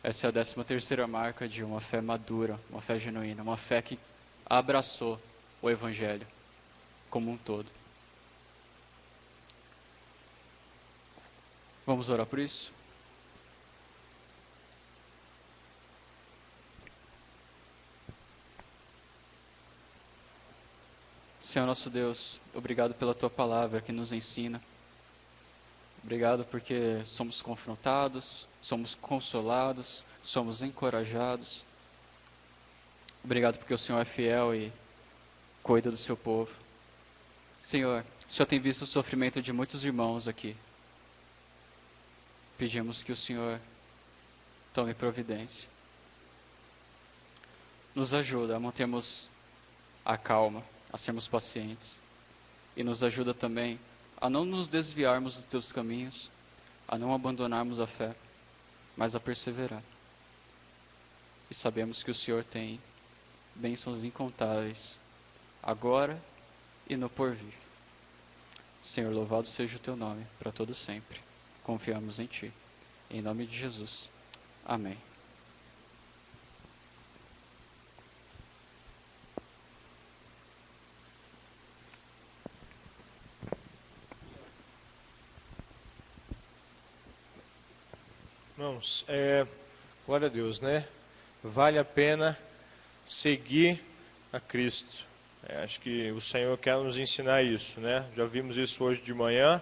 Essa é a 13ª marca de uma fé madura, uma fé genuína, uma fé que abraçou o Evangelho como um todo. Vamos orar por isso? Senhor nosso Deus, obrigado pela Tua palavra que nos ensina. Obrigado porque somos confrontados, somos consolados, somos encorajados. Obrigado porque o Senhor é fiel e cuida do seu povo. Senhor, o Senhor tem visto o sofrimento de muitos irmãos aqui. Pedimos que o Senhor tome providência. Nos ajuda a mantermos a calma, a sermos pacientes. E nos ajuda também a não nos desviarmos dos teus caminhos, a não abandonarmos a fé, mas a perseverar. E sabemos que o Senhor tem bênçãos incontáveis, agora e no porvir. Senhor, louvado seja o teu nome, para todo sempre. Confiamos em Ti. Em nome de Jesus. Amém. Irmãos, glória a Deus, né? Vale a pena seguir a Cristo. Acho que o Senhor quer nos ensinar isso, né? Já vimos isso hoje de manhã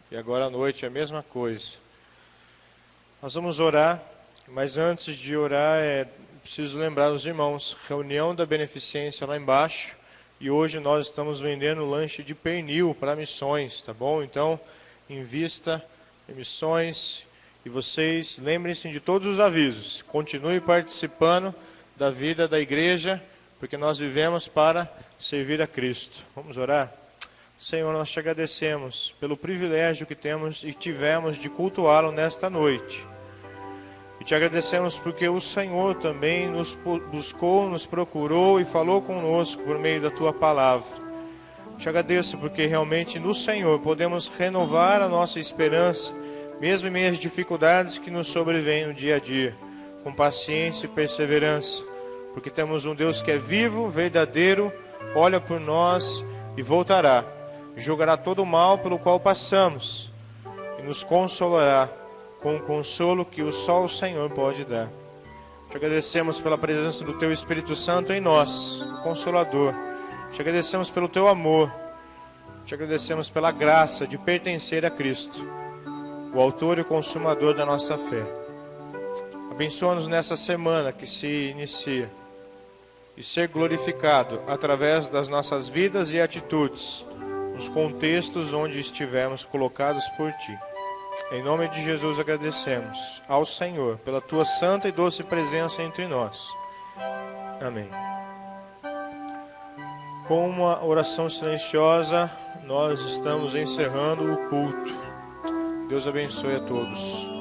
e agora à noite é a mesma coisa. Nós vamos orar, mas antes de orar, preciso lembrar os irmãos, reunião da beneficência lá embaixo, e hoje nós estamos vendendo lanche de pernil para missões, tá bom? Então, invista em missões. E vocês lembrem-se de todos os avisos. Continue participando da vida da igreja, porque nós vivemos para servir a Cristo. Vamos orar? Senhor, nós te agradecemos pelo privilégio que temos e tivemos de cultuá-lo nesta noite. E te agradecemos porque o Senhor também nos buscou, nos procurou e falou conosco por meio da tua palavra. Te agradeço porque realmente no Senhor podemos renovar a nossa esperança, mesmo em meio às dificuldades que nos sobrevêm no dia a dia, com paciência e perseverança, porque temos um Deus que é vivo, verdadeiro, olha por nós e voltará, julgará todo o mal pelo qual passamos e nos consolará com o consolo que só o Senhor pode dar. Te agradecemos pela presença do Teu Espírito Santo em nós, o Consolador. Te agradecemos pelo Teu amor, te agradecemos pela graça de pertencer a Cristo, o autor e o consumador da nossa fé. Abençoa-nos nessa semana que se inicia e ser glorificado através das nossas vidas e atitudes, nos contextos onde estivermos colocados por Ti. Em nome de Jesus agradecemos ao Senhor pela Tua santa e doce presença entre nós. Amém. Com uma oração silenciosa, nós estamos encerrando o culto. Deus abençoe a todos.